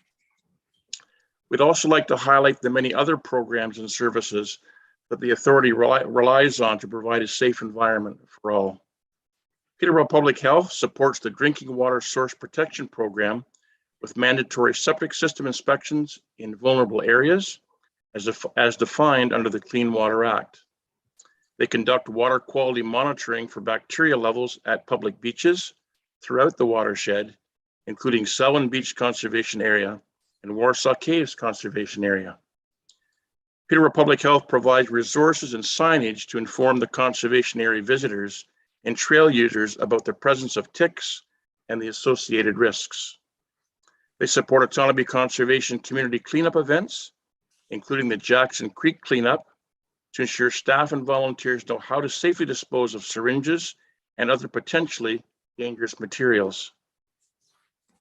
Speaker 10: We'd also like to highlight the many other programs and services that the authority relies on to provide a safe environment for all. Peterborough Public Health supports the Drinking Water Source Protection Program with mandatory septic system inspections in vulnerable areas as defined under the Clean Water Act. They conduct water quality monitoring for bacteria levels at public beaches throughout the watershed, including Selwyn Beach Conservation Area and Warsaw Caves Conservation Area. Peterborough Public Health provides resources and signage to inform the conservation area visitors and trail users about the presence of ticks and the associated risks. They support Tonabee Conservation community cleanup events, including the Jackson Creek cleanup, to ensure staff and volunteers know how to safely dispose of syringes and other potentially dangerous materials.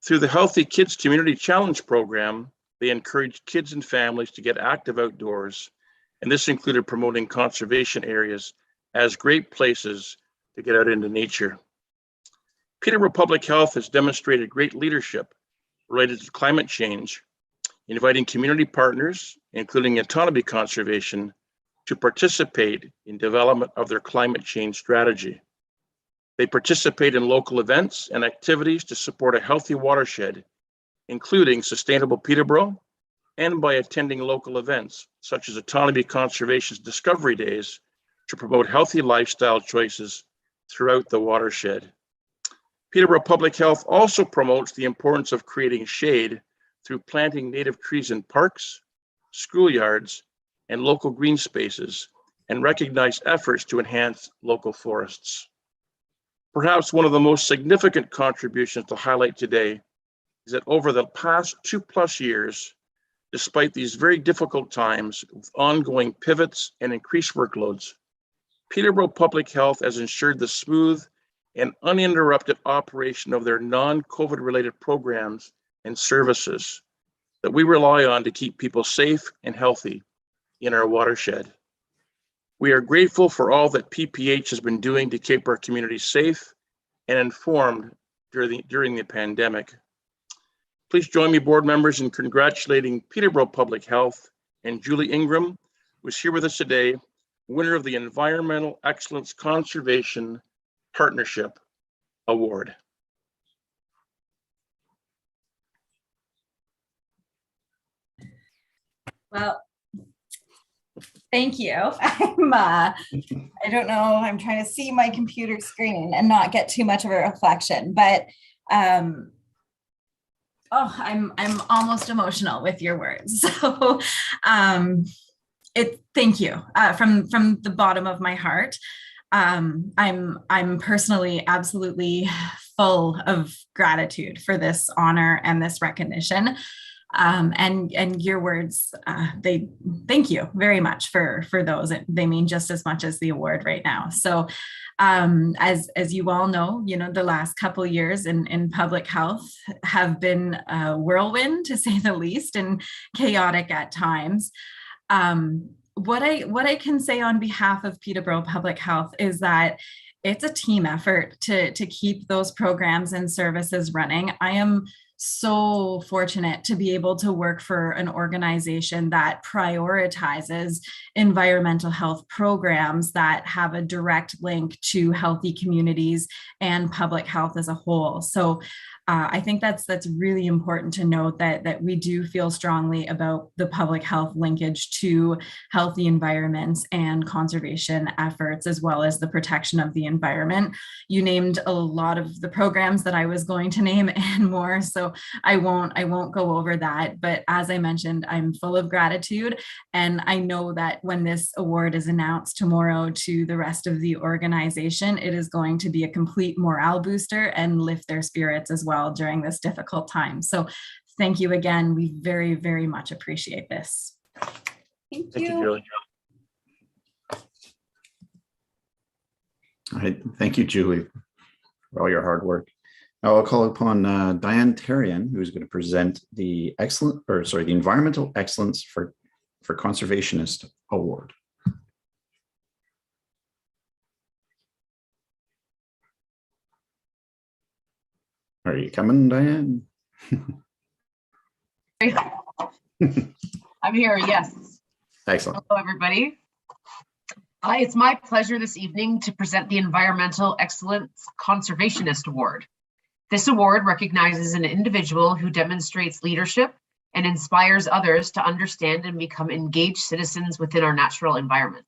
Speaker 10: Through the Healthy Kids Community Challenge program, they encourage kids and families to get active outdoors, and this included promoting conservation areas as great places to get out into nature. Peterborough Public Health has demonstrated great leadership related to climate change, inviting community partners, including Tonabee Conservation, to participate in development of their climate change strategy. They participate in local events and activities to support a healthy watershed, including Sustainable Peterborough, and by attending local events such as Tonabee Conservation's Discovery Days to promote healthy lifestyle choices throughout the watershed. Peterborough Public Health also promotes the importance of creating shade through planting native trees in parks, schoolyards, and local green spaces, and recognize efforts to enhance local forests. Perhaps one of the most significant contributions to highlight today is that over the past 2+ years, despite these very difficult times with ongoing pivots and increased workloads, Peterborough Public Health has ensured the smooth and uninterrupted operation of their non-COVID related programs and services that we rely on to keep people safe and healthy in our watershed. We are grateful for all that PPH has been doing to keep our community safe and informed during the pandemic. Please join me, board members, in congratulating Peterborough Public Health and Julie Ingram, who is here with us today, winner of the Environmental Excellence Conservation Partnership Award.
Speaker 11: Well, thank you. I don't know, I'm trying to see my computer screen and not get too much of a reflection, but I'm almost emotional with your words. So thank you from the bottom of my heart. I'm personally absolutely full of gratitude for this honor and this recognition. And your words, thank you very much for those. They mean just as much as the award right now. So as you all know, the last couple of years in public health have been a whirlwind, to say the least, and chaotic at times. What I can say on behalf of Peterborough Public Health is that it's a team effort to keep those programs and services running. I am so fortunate to be able to work for an organization that prioritizes environmental health programs that have a direct link to healthy communities and public health as a whole. So I think that's really important to note that we do feel strongly about the public health linkage to healthy environments and conservation efforts, as well as the protection of the environment. You named a lot of the programs that I was going to name and more, so I won't go over that. But as I mentioned, I'm full of gratitude, and I know that when this award is announced tomorrow to the rest of the organization, it is going to be a complete morale booster and lift their spirits as well during this difficult time. So thank you again. We very, very much appreciate this.
Speaker 10: Thank you, Julie.
Speaker 6: All right, thank you, Julie, for all your hard work. Now I'll call upon Diane Therien, who is going to present the Environmental Excellence for Conservationist Award. Are you coming, Diane?
Speaker 12: I'm here, yes.
Speaker 6: Excellent.
Speaker 12: Hello, everybody. It's my pleasure this evening to present the Environmental Excellence Conservationist Award. This award recognizes an individual who demonstrates leadership and inspires others to understand and become engaged citizens within our natural environment.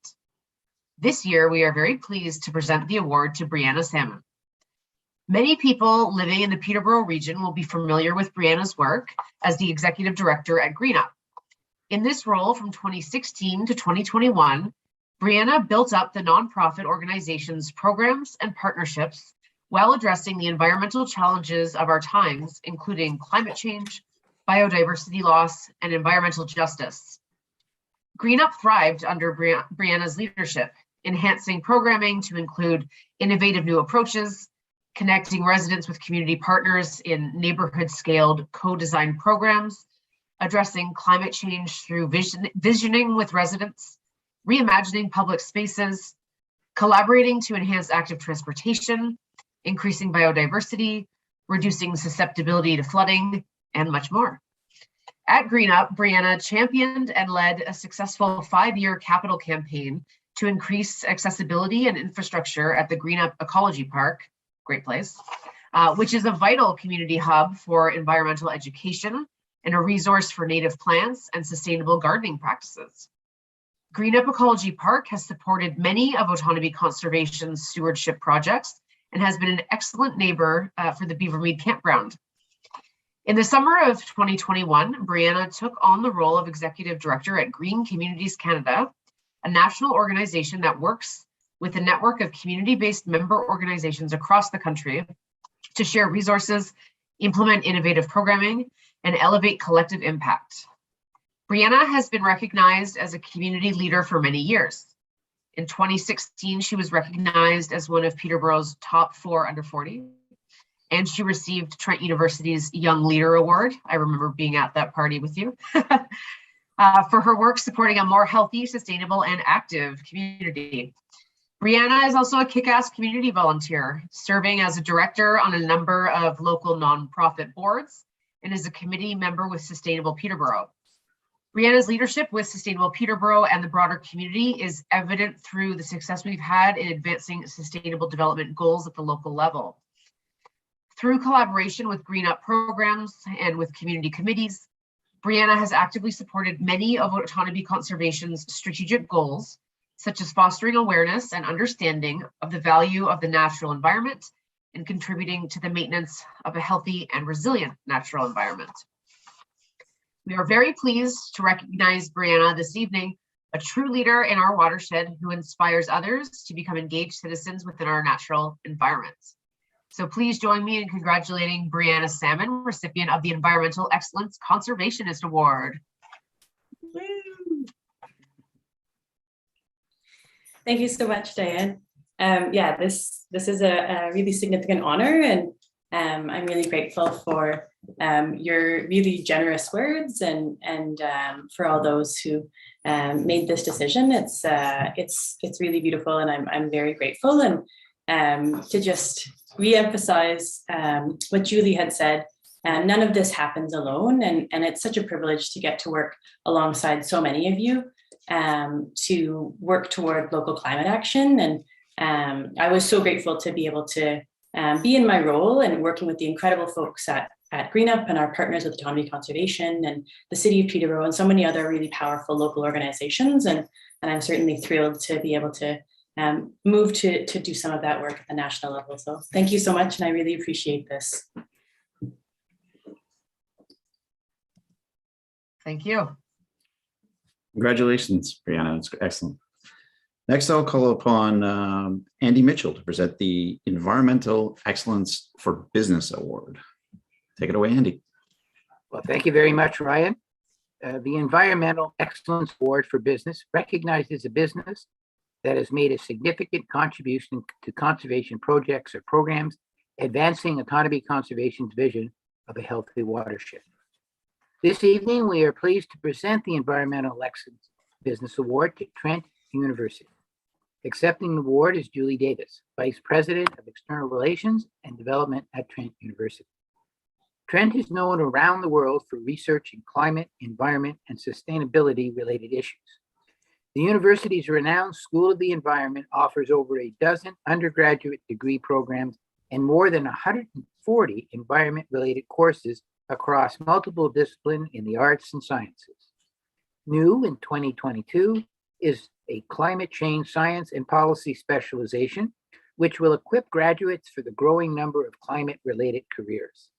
Speaker 12: This year, we are very pleased to present the award to Brianna Salmon. Many people living in the Peterborough region will be familiar with Brianna's work as the Executive Director at GreenUp. In this role from 2016 to 2021, Brianna built up the nonprofit organization's programs and partnerships while addressing the environmental challenges of our times, including climate change, biodiversity loss, and environmental justice. GreenUp thrived under Brianna's leadership, enhancing programming to include innovative new approaches, connecting residents with community partners in neighborhood-scaled co-designed programs, addressing climate change through visioning with residents, reimagining public spaces, collaborating to enhance active transportation, increasing biodiversity, reducing susceptibility to flooding, and much more. At GreenUp, Brianna championed and led a successful 5-year capital campaign to increase accessibility and infrastructure at the GreenUp Ecology Park, great place, which is a vital community hub for environmental education and a resource for native plants and sustainable gardening practices. GreenUp Ecology Park has supported many of Otonabee Conservation's stewardship projects and has been an excellent neighbor for the Beavermead Campground. In the summer of 2021, Brianna took on the role of Executive Director at Green Communities Canada, a national organization that works with a network of community-based member organizations across the country to share resources, implement innovative programming, and elevate collective impact. Brianna has been recognized as a community leader for many years. In 2016, she was recognized as one of Peterborough's top 4 under 40, and she received Trent University's Young Leader Award. I remember being at that party with you. For her work supporting a more healthy, sustainable, and active community. Brianna is also a kick-ass community volunteer, serving as a director on a number of local nonprofit boards and is a committee member with Sustainable Peterborough. Brianna's leadership with Sustainable Peterborough and the broader community is evident through the success we've had in advancing sustainable development goals at the local level. Through collaboration with GreenUp programs and with community committees, Brianna has actively supported many of Otonabee Conservation's strategic goals, such as fostering awareness and understanding of the value of the natural environment and contributing to the maintenance of a healthy and resilient natural environment. We are very pleased to recognize Brianna this evening, a true leader in our watershed who inspires others to become engaged citizens within our natural environments. So please join me in congratulating Brianna Salmon, recipient of the Environmental Excellence Conservationist Award.
Speaker 13: Thank you so much, Diane. Yeah, this is a really significant honor, and I'm really grateful for your really generous words and for all those who made this decision. It's really beautiful, and I'm very grateful. And to just re-emphasize what Julie had said, none of this happens alone, and it's such a privilege to get to work alongside so many of you to work toward local climate action. And I was so grateful to be able to be in my role and working with the incredible folks at GreenUp and our partners with Autonomy Conservation and the City of Peterborough and so many other really powerful local organizations. And I'm certainly thrilled to be able to move to do some of that work at the national level. So thank you so much, and I really appreciate this.
Speaker 12: Thank you.
Speaker 6: Congratulations, Brianna. It's excellent. Next, I'll call upon Andy Mitchell to present the Environmental Excellence for Business Award. Take it away, Andy.
Speaker 2: Well, thank you very much, Ryan. The Environmental Excellence Award for Business recognizes a business that has made a significant contribution to conservation projects or programs advancing autonomy conservation's vision of a healthy watershed. This evening, we are pleased to present the Environmental Excellence Business Award to Trent University. Accepting the award is Julie Davis, Vice President of External Relations and Development at Trent University. Trent is known around the world for research in climate, environment, and sustainability-related issues. The university's renowned School of the Environment offers over a dozen undergraduate degree programs and more than 140 environment-related courses across multiple disciplines in the arts and sciences. New in 2022 is a climate change science and policy specialization, which will equip graduates for the growing number of climate-related careers.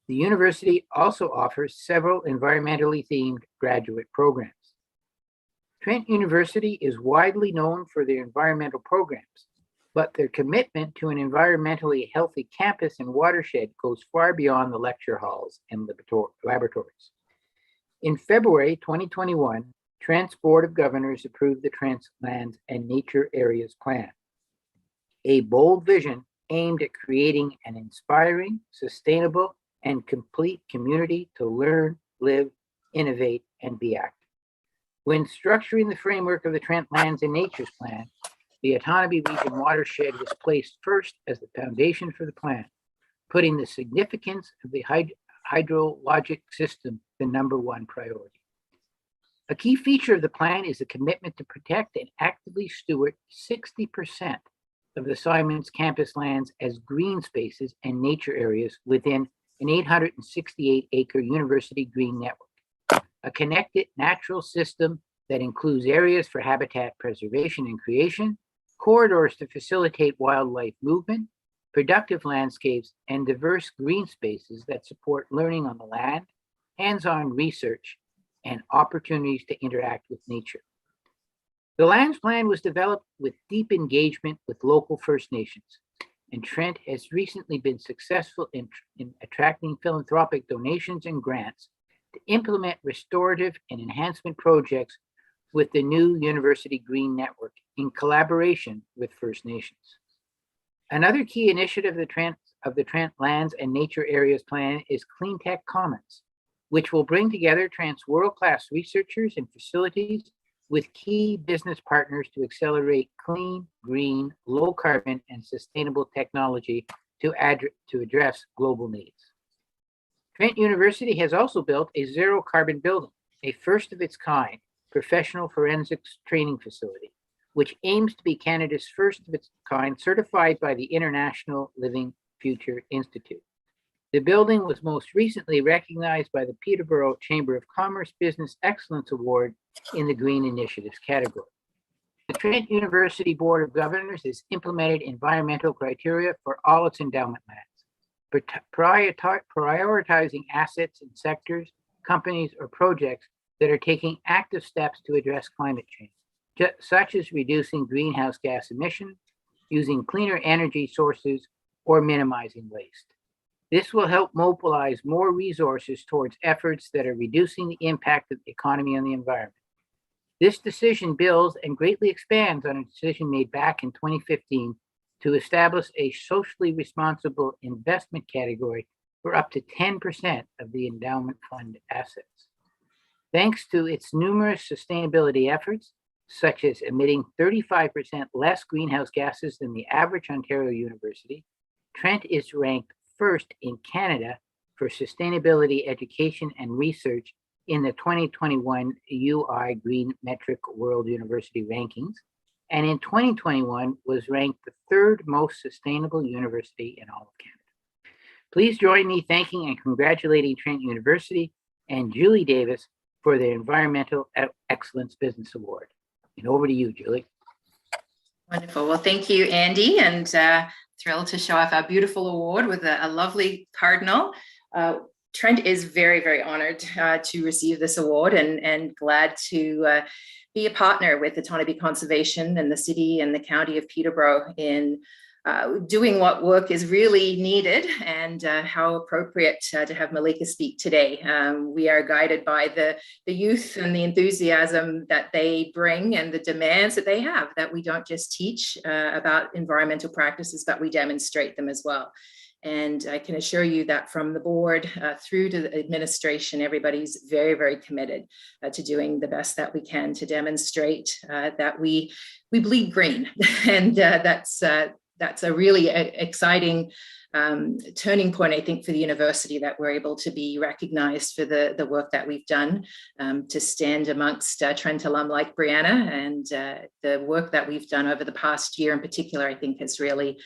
Speaker 2: The university also offers several environmentally themed graduate programs. Trent University is widely known for their environmental programs, but their commitment to an environmentally healthy campus and watershed goes far beyond the lecture halls and laboratories. In February 2021, Trent's Board of Governors approved the Trent Lands and Nature Areas Plan, a bold vision aimed at creating an inspiring, sustainable, and complete community to learn, live, innovate, and be active. When structuring the framework of the Trent Lands and Natures Plan, the Autonomy Region watershed was placed first as the foundation for the plan, putting the significance of the hydrologic system the #1 priority. A key feature of the plan is a commitment to protect and actively steward 60% of the Simons campus lands as green spaces and nature areas within an 868-acre university green network, a connected natural system that includes areas for habitat preservation and creation, corridors to facilitate wildlife movement, productive landscapes, and diverse green spaces that support learning on the land, hands-on research, and opportunities to interact with nature. The lands plan was developed with deep engagement with local First Nations, and Trent has recently been successful in attracting philanthropic donations and grants to implement restorative and enhancement projects with the new University Green Network in collaboration with First Nations. Another key initiative of the Trent Lands and Nature Areas Plan is Clean Tech Commons, which will bring together Trent's world-class researchers and facilities with key business partners to accelerate clean, green, low carbon, and sustainable technology to address global needs. Trent University has also built a zero carbon building, a first of its kind professional forensics training facility, which aims to be Canada's first of its kind certified by the International Living Future Institute. The building was most recently recognized by the Peterborough Chamber of Commerce Business Excellence Award in the Green Initiatives category. The Trent University Board of Governors has implemented environmental criteria for all its endowment lands, prioritizing assets in sectors, companies, or projects that are taking active steps to address climate change, such as reducing greenhouse gas emissions, using cleaner energy sources, or minimizing waste. This will help mobilize more resources towards efforts that are reducing the impact of the economy on the environment. This decision builds and greatly expands on a decision made back in 2015 to establish a socially responsible investment category for up to 10% of the endowment fund assets. Thanks to its numerous sustainability efforts, such as emitting 35% less greenhouse gases than the average Ontario university, Trent is ranked first in Canada for sustainability education and research in the 2021 UI Green Metric World University Rankings, and in 2021 was ranked the third most sustainable university in all of Canada. Please join me thanking and congratulating Trent University and Julie Davis for their Environmental Excellence Business Award. And over to you, Julie.
Speaker 14: Wonderful. Well, thank you, Andy, and thrilled to show off our beautiful award with a lovely cardinal. Trent is very, very honored to receive this award and glad to be a partner with the Tonabee Conservation and the city and the county of Peterborough in doing what work is really needed, and how appropriate to have Malaika speak today. We are guided by the youth and the enthusiasm that they bring and the demands that they have, that we don't just teach about environmental practices, but we demonstrate them as well. And I can assure you that from the board through to the administration, everybody's very, very committed to doing the best that we can to demonstrate that we bleed green. And that's a really exciting turning point, I think, for the university, that we're able to be recognized for the work that we've done, to stand amongst Trent alum like Brianna, and the work that we've done over the past year in particular, I think has really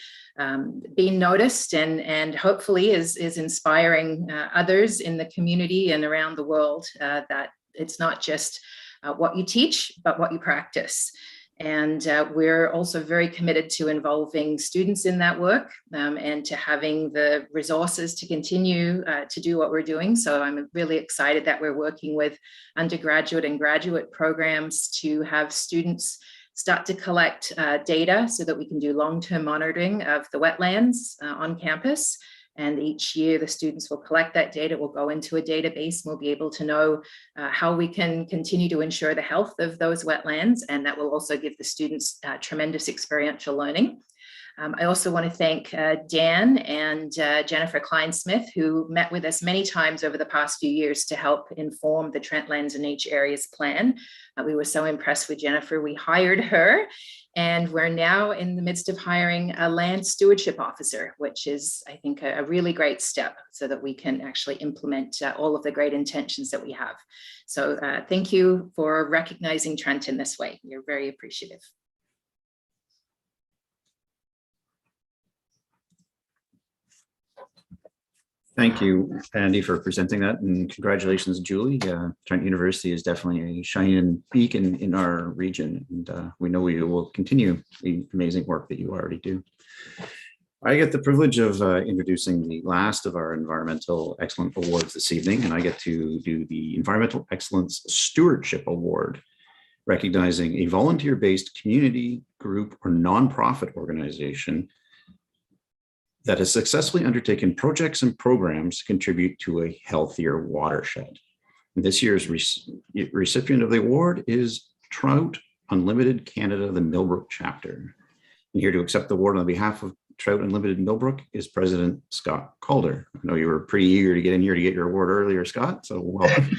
Speaker 14: been noticed and hopefully is inspiring others in the community and around the world, that it's not just what you teach, but what you practice. And we're also very committed to involving students in that work, and to having the resources to continue to do what we're doing. So I'm really excited that we're working with undergraduate and graduate programs to have students start to collect data so that we can do long-term monitoring of the wetlands on campus. And each year the students will collect that data, will go into a database, and we'll be able to know how we can continue to ensure the health of those wetlands. And that will also give the students tremendous experiential learning. I also want to thank Dan and Jennifer Kleinsmith, who met with us many times over the past few years to help inform the Trent Lands and Nature Areas Plan. We were so impressed with Jennifer, we hired her. And we're now in the midst of hiring a land stewardship officer, which is, I think, a really great step so that we can actually implement all of the great intentions that we have. So thank you for recognizing Trent in this way. We're very appreciative.
Speaker 6: Thank you, Andy, for presenting that, and congratulations, Julie. Trent University is definitely a shining beacon in our region, and we know you will continue the amazing work that you already do. I get the privilege of introducing the last of our Environmental Excellence Awards this evening, and I get to do the Environmental Excellence Stewardship Award, recognizing a volunteer-based community group or nonprofit organization that has successfully undertaken projects and programs to contribute to a healthier watershed. And this year's recipient of the award is Trout Unlimited Canada, the Millbrook chapter. And here to accept the award on behalf of Trout Unlimited Millbrook is President Scott Calder. I know you were pretty eager to get in here to get your award earlier, Scott, so welcome.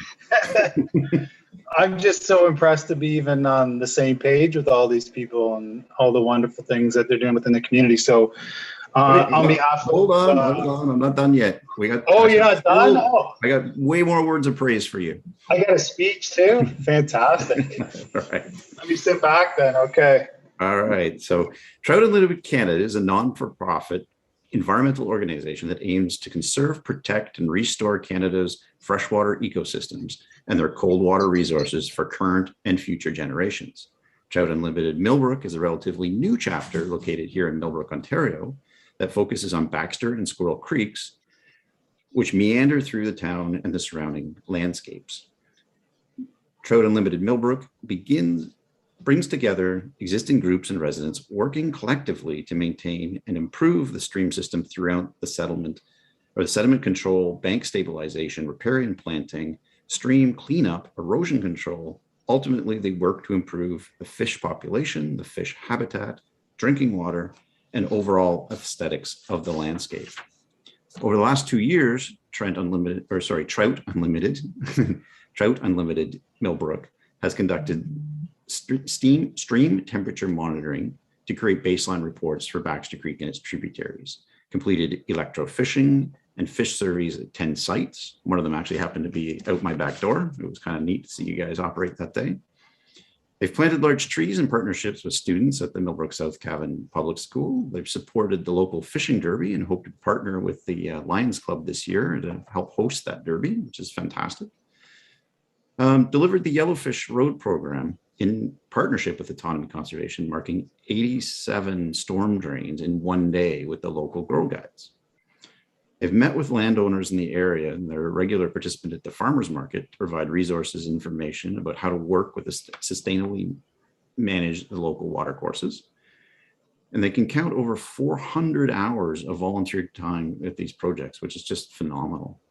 Speaker 15: I'm just so impressed to be even on the same page with all these people and all the wonderful things that they're doing within the community. So on behalf of,
Speaker 6: hold on, I'm not done yet. We got.
Speaker 15: Oh, you're not done? Oh.
Speaker 6: I got way more words of praise for you.
Speaker 15: I got a speech too? Fantastic.
Speaker 6: All right.
Speaker 15: Let me sit back then, okay.
Speaker 6: All right, so Trout Unlimited Canada is a non-for-profit environmental organization that aims to conserve, protect, and restore Canada's freshwater ecosystems and their cold water resources for current and future generations. Trout Unlimited Millbrook is a relatively new chapter located here in Millbrook, Ontario, that focuses on Baxter and Squirrel Creeks, which meander through the town and the surrounding landscapes. Trout Unlimited Millbrook brings together existing groups and residents working collectively to maintain and improve the stream system throughout the settlement, or the sediment control, bank stabilization, riparian planting, stream cleanup, erosion control. Ultimately, they work to improve the fish population, the fish habitat, drinking water, and overall aesthetics of the landscape. Over the last 2 years, Trout Unlimited Millbrook has conducted stream temperature monitoring to create baseline reports for Baxter Creek and its tributaries, completed electrofishing and fish surveys at 10 sites. One of them actually happened to be out my back door. It was kind of neat to see you guys operate that day. They've planted large trees in partnerships with students at the Millbrook South Cavan Public School. They've supported the local fishing derby and hope to partner with the Lions Club this year to help host that derby, which is fantastic. Delivered the Yellowfish Road program in partnership with Autonomy Conservation, marking 87 storm drains in one day with the local grow guides. They've met with landowners in the area, and they're a regular participant at the farmers market to provide resources and information about how to work with sustainably manage the local water courses. And they can count over 400 hours of volunteer time at these projects, which is just phenomenal.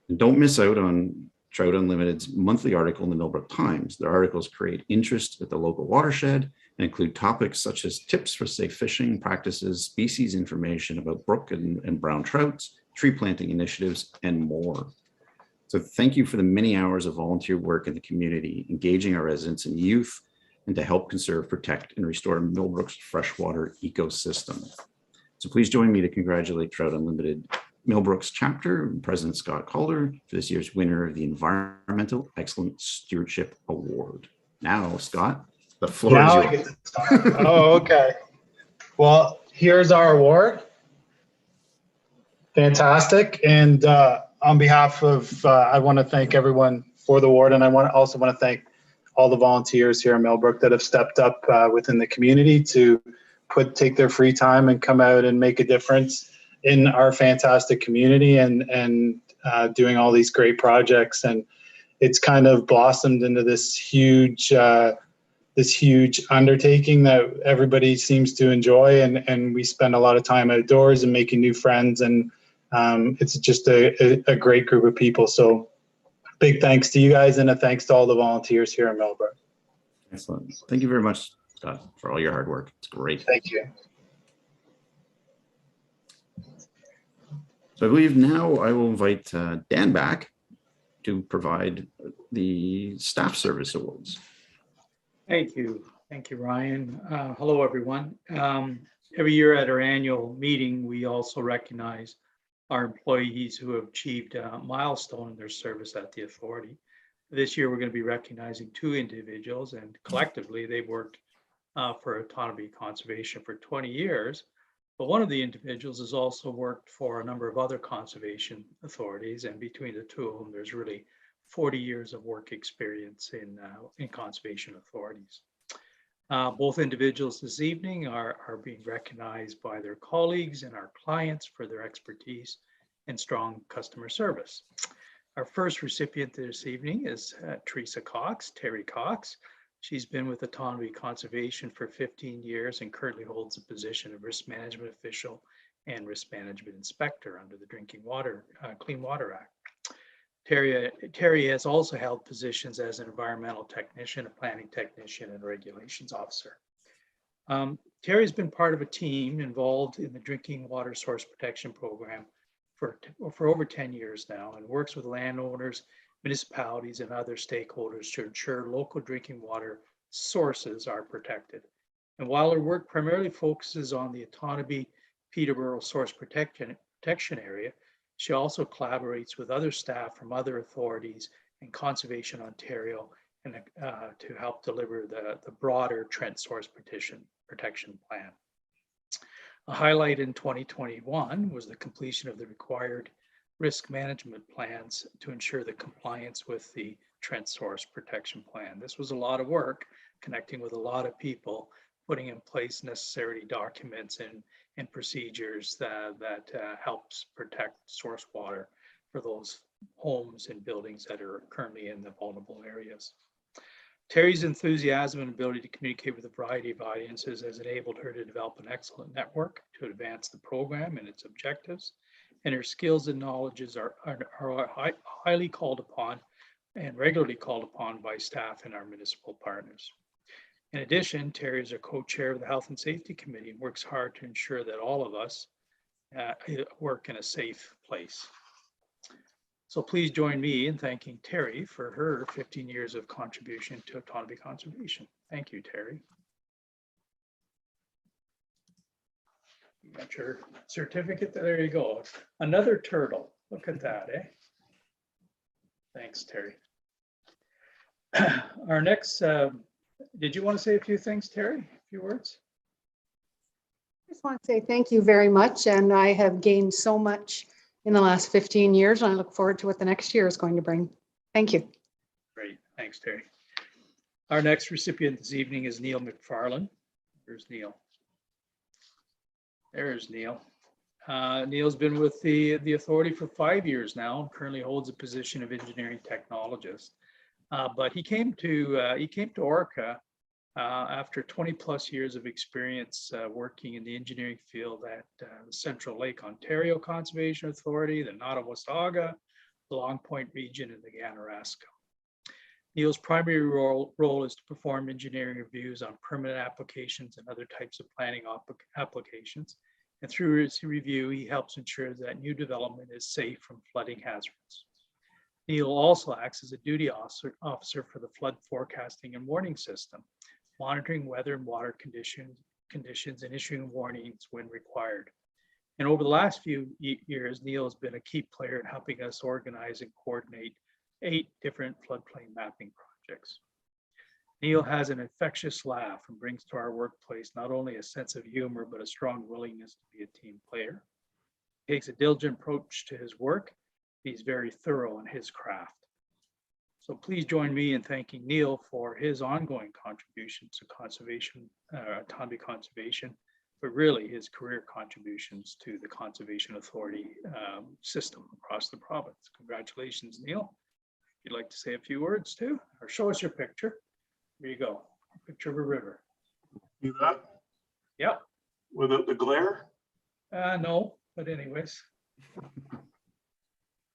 Speaker 6: And don't miss out on Trout Unlimited's monthly article in the Millbrook Times. Their articles create interest at the local watershed and include topics such as tips for safe fishing practices, species information about brook and brown trouts, tree planting initiatives, and more. So thank you for the many hours of volunteer work in the community, engaging our residents and youth, and to help conserve, protect, and restore Millbrook's freshwater ecosystem. So please join me to congratulate Trout Unlimited Millbrook's chapter, President Scott Calder, for this year's winner of the Environmental Excellent Stewardship Award. Now, Scott, the floor is yours.
Speaker 15: Oh, okay. Well, here's our award. Fantastic. And on behalf of, I want to thank everyone for the award. And I also want to thank all the volunteers here in Millbrook that have stepped up within the community to take their free time and come out and make a difference in our fantastic community and doing all these great projects. And it's kind of blossomed into this huge undertaking that everybody seems to enjoy. And we spend a lot of time outdoors and making new friends. And it's just a great group of people. So big thanks to you guys, and a thanks to all the volunteers here in Millbrook.
Speaker 6: Excellent. Thank you very much, Scott, for all your hard work. It's great.
Speaker 15: Thank you.
Speaker 6: So I believe now I will invite Dan back to provide the Staff Service Awards.
Speaker 1: Thank you. Thank you, Ryan. Hello, everyone. Every year at our annual meeting, we also recognize our employees who have achieved a milestone in their service at the authority. This year, we're going to be recognizing two individuals, and collectively, they've worked for Autonomy Conservation for 20 years. But one of the individuals has also worked for a number of other conservation authorities, and between the two of them, there's really 40 years of work experience in conservation authorities. Both individuals this evening are being recognized by their colleagues and our clients for their expertise and strong customer service. Our first recipient this evening is Theresa Cox Terry. She's been with Autonomy Conservation for 15 years and currently holds the position of Risk Management Official and Risk Management Inspector under the Drinking Water, Clean Water Act. Terry has also held positions as an environmental technician, a planning technician, and a regulations officer. Terry's been part of a team involved in the Drinking Water Source Protection Program for over 10 years now, and works with landowners, municipalities, and other stakeholders to ensure local drinking water sources are protected. And while her work primarily focuses on the Autonomy Peterborough Source Protection area, she also collaborates with other staff from other authorities and Conservation Ontario and to help deliver the broader Trent Source Protection Plan. A highlight in 2021 was the completion of the required risk management plans to ensure the compliance with the Trent Source Protection Plan. This was a lot of work, connecting with a lot of people, putting in place necessary documents and procedures that helps protect source water for those homes and buildings that are currently in the vulnerable areas. Terry's enthusiasm and ability to communicate with a variety of audiences has enabled her to develop an excellent network to advance the program and its objectives. And her skills and knowledges are highly called upon and regularly called upon by staff and our municipal partners. In addition, Terry is a co-chair of the Health and Safety Committee and works hard to ensure that all of us work in a safe place. So please join me in thanking Terry for her 15 years of contribution to Autonomy Conservation. Thank you, Terry. You got your certificate. There you go. Another turtle. Look at that, eh? Thanks, Terry. Our next Did you want to say a few things, Terry? A few words?
Speaker 16: I just want to say thank you very much. And I have gained so much in the last 15 years. And I look forward to what the next year is going to bring. Thank you.
Speaker 1: Great. Thanks, Terry. Our next recipient this evening is Neil Mcfarlane. There's Neil. There's Neil. Neil's been with the authority for 5 years now and currently holds a position of engineering technologist. But he came to Orca after 20 plus years of experience working in the engineering field at the Central Lake Ontario Conservation Authority, the Nottawasaga, the Long Point region, and the Ganaraska. Neil's primary role is to perform engineering reviews on permanent applications and other types of planning applications. And through his review, he helps ensure that new development is safe from flooding hazards. Neil also acts as a duty officer for the flood forecasting and warning system, monitoring weather and water conditions and issuing warnings when required. And over the last few years, Neil has been a key player in helping us organize and coordinate 8 different floodplain mapping projects. Neil has an infectious laugh and brings to our workplace not only a sense of humor, but a strong willingness to be a team player. He takes a diligent approach to his work. He's very thorough in his craft. So please join me in thanking Neil for his ongoing contributions to conservation, Tonbee conservation, but really his career contributions to the Conservation Authority system across the province. Congratulations, Neil. If you'd like to say a few words too, or show us your picture. Here you go, a picture of a river.
Speaker 10: Do that?
Speaker 1: Yep.
Speaker 10: Without the glare?
Speaker 1: No, but anyways.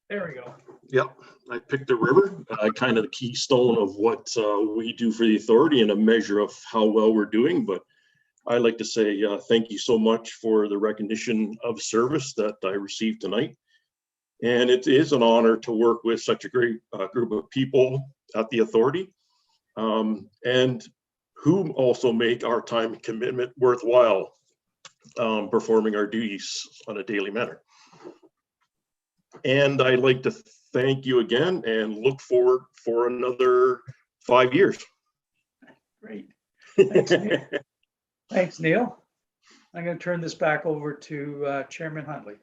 Speaker 1: There we go.
Speaker 17: Yep, I picked the river, kind of the keystone of what we do for the authority and a measure of how well we're doing. But I like to say thank you so much for the recognition of service that I received tonight. And it is an honor to work with such a great group of people at the authority, and who also make our time and commitment worthwhile, performing our duties on a daily manner. And I'd like to thank you again and look forward for another 5 years.
Speaker 1: Great. Thanks, Neil. Thanks, Neil. I'm going to turn this back over to Chairman Huntley.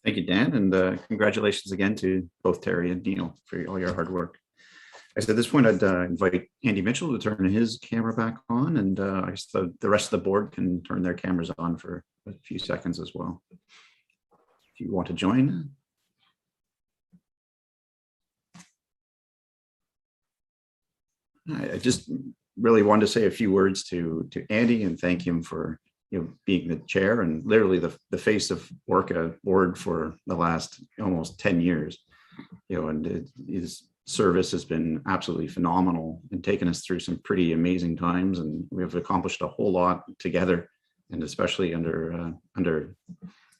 Speaker 6: Thank you, Dan, and congratulations again to both Terry and Neil for all your hard work. I said at this point, I'd invite Andy Mitchell to turn his camera back on, and I guess the rest of the board can turn their cameras on for a few seconds as well. If you want to join. I just really wanted to say a few words to Andy and thank him for being the chair and literally the face of Orca board for the last almost 10 years. And his service has been absolutely phenomenal and taken us through some pretty amazing times, and we have accomplished a whole lot together, and especially under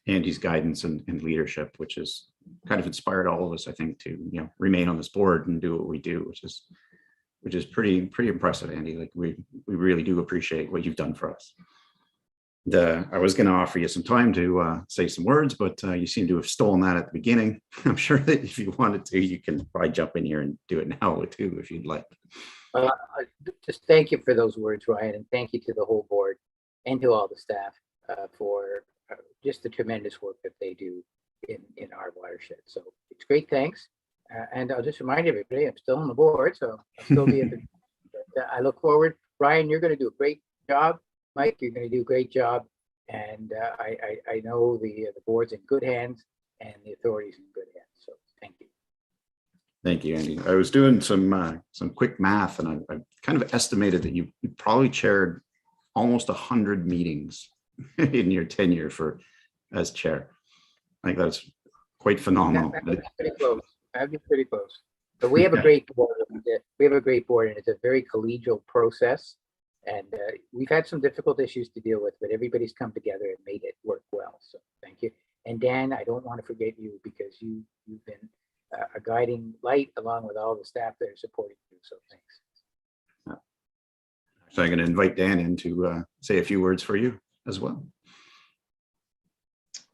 Speaker 6: Andy's guidance and leadership, which has kind of inspired all of us, I think, to remain on this board and do what we do, which is pretty impressive, Andy. Like we really do appreciate what you've done for us. I was going to offer you some time to say some words, but you seem to have stolen that at the beginning. I'm sure that if you wanted to, you can probably jump in here and do it now too, if you'd like.
Speaker 2: Just thank you for those words, Ryan, and thank you to the whole board and to all the staff for just the tremendous work that they do in our watershed. So it's great, thanks. And I'll just remind everybody, I'm still on the board, so I'll still be at the, I look forward. Ryan, you're going to do a great job. Mike, you're going to do a great job. And I know the board's in good hands and the authority's in good hands. So thank you.
Speaker 6: Thank you, Andy. I was doing some quick math, and I kind of estimated that you probably chaired almost 100 meetings in your tenure as chair. I think that's quite phenomenal.
Speaker 2: That'd be pretty close. That'd be pretty close. But we have a great board. We have a great board, and it's a very collegial process. And we've had some difficult issues to deal with, but everybody's come together and made it work well. So thank you. And Dan, I don't want to forget you because you've been a guiding light along with all the staff that are supporting you. So thanks.
Speaker 6: So I'm going to invite Dan in to say a few words for you as well.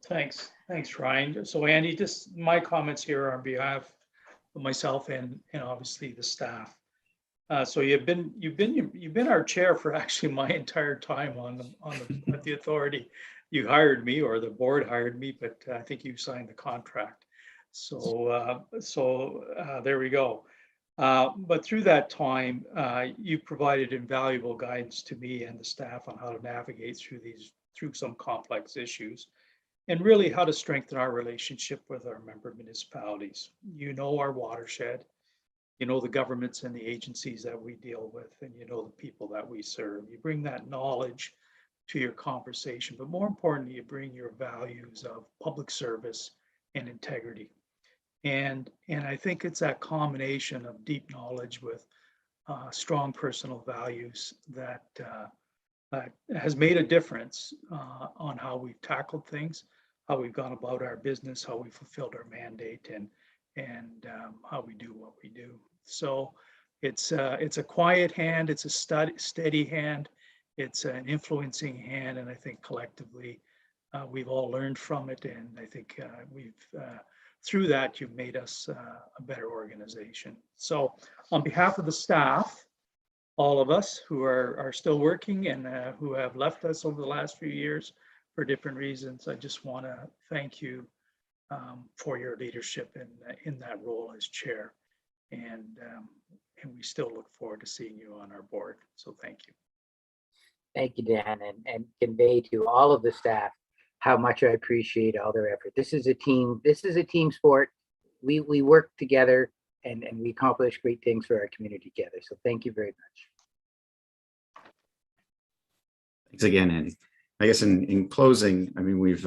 Speaker 1: Thanks, Ryan. So Andy, just my comments here are on behalf of myself and obviously the staff. So you've been our chair for actually my entire time at the authority. You hired me, or the board hired me, but I think you signed the contract. So there we go. But through that time, you provided invaluable guidance to me and the staff on how to navigate through some complex issues, and really how to strengthen our relationship with our member municipalities. You know our watershed, you know the governments and the agencies that we deal with, and you know the people that we serve. You bring that knowledge to your conversation, but more importantly, you bring your values of public service and integrity. And I think it's that combination of deep knowledge with strong personal values that has made a difference on how we've tackled things, how we've gone about our business, how we fulfilled our mandate, and how we do what we do. So it's a quiet hand, it's a steady hand, it's an influencing hand, and I think collectively we've all learned from it, and I think through that you've made us a better organization. So on behalf of the staff, all of us who are still working and who have left us over the last few years for different reasons, I just want to thank you for your leadership in that role as chair. And we still look forward to seeing you on our board. So thank you.
Speaker 2: Thank you, Dan, and convey to all of the staff how much I appreciate all their effort. This is a team sport. We work together and we accomplish great things for our community together. So thank you very much.
Speaker 6: Thanks again, Andy. I guess in closing, I mean, we've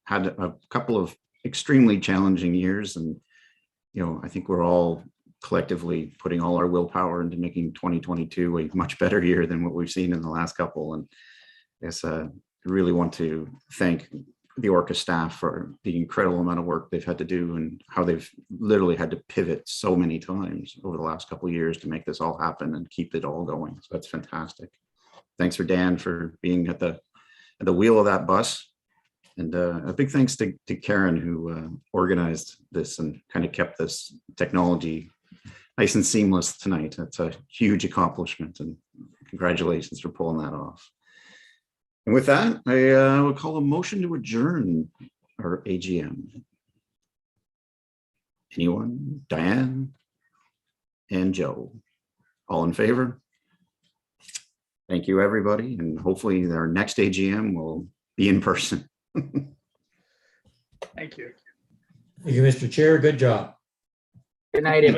Speaker 6: had a couple of extremely challenging years, and I think we're all collectively putting all our willpower into making 2022 a much better year than what we've seen in the last couple. And I guess I really want to thank the Orca staff for the incredible amount of work they've had to do and how they've literally had to pivot so many times over the last couple of years to make this all happen and keep it all going. So that's fantastic. Thanks for Dan for being at the wheel of that bus. And a big thanks to Karen, who organized this and kind of kept this technology nice and seamless tonight. That's a huge accomplishment, and congratulations for pulling that off. And with that, I will call a motion to adjourn our AGM. Anyone? Diane and Joe, all in favor? Thank you, everybody. And hopefully our next AGM will be in person.
Speaker 1: Thank you.
Speaker 5: Thank you, Mr. Chair. Good job.
Speaker 2: Good night, everyone.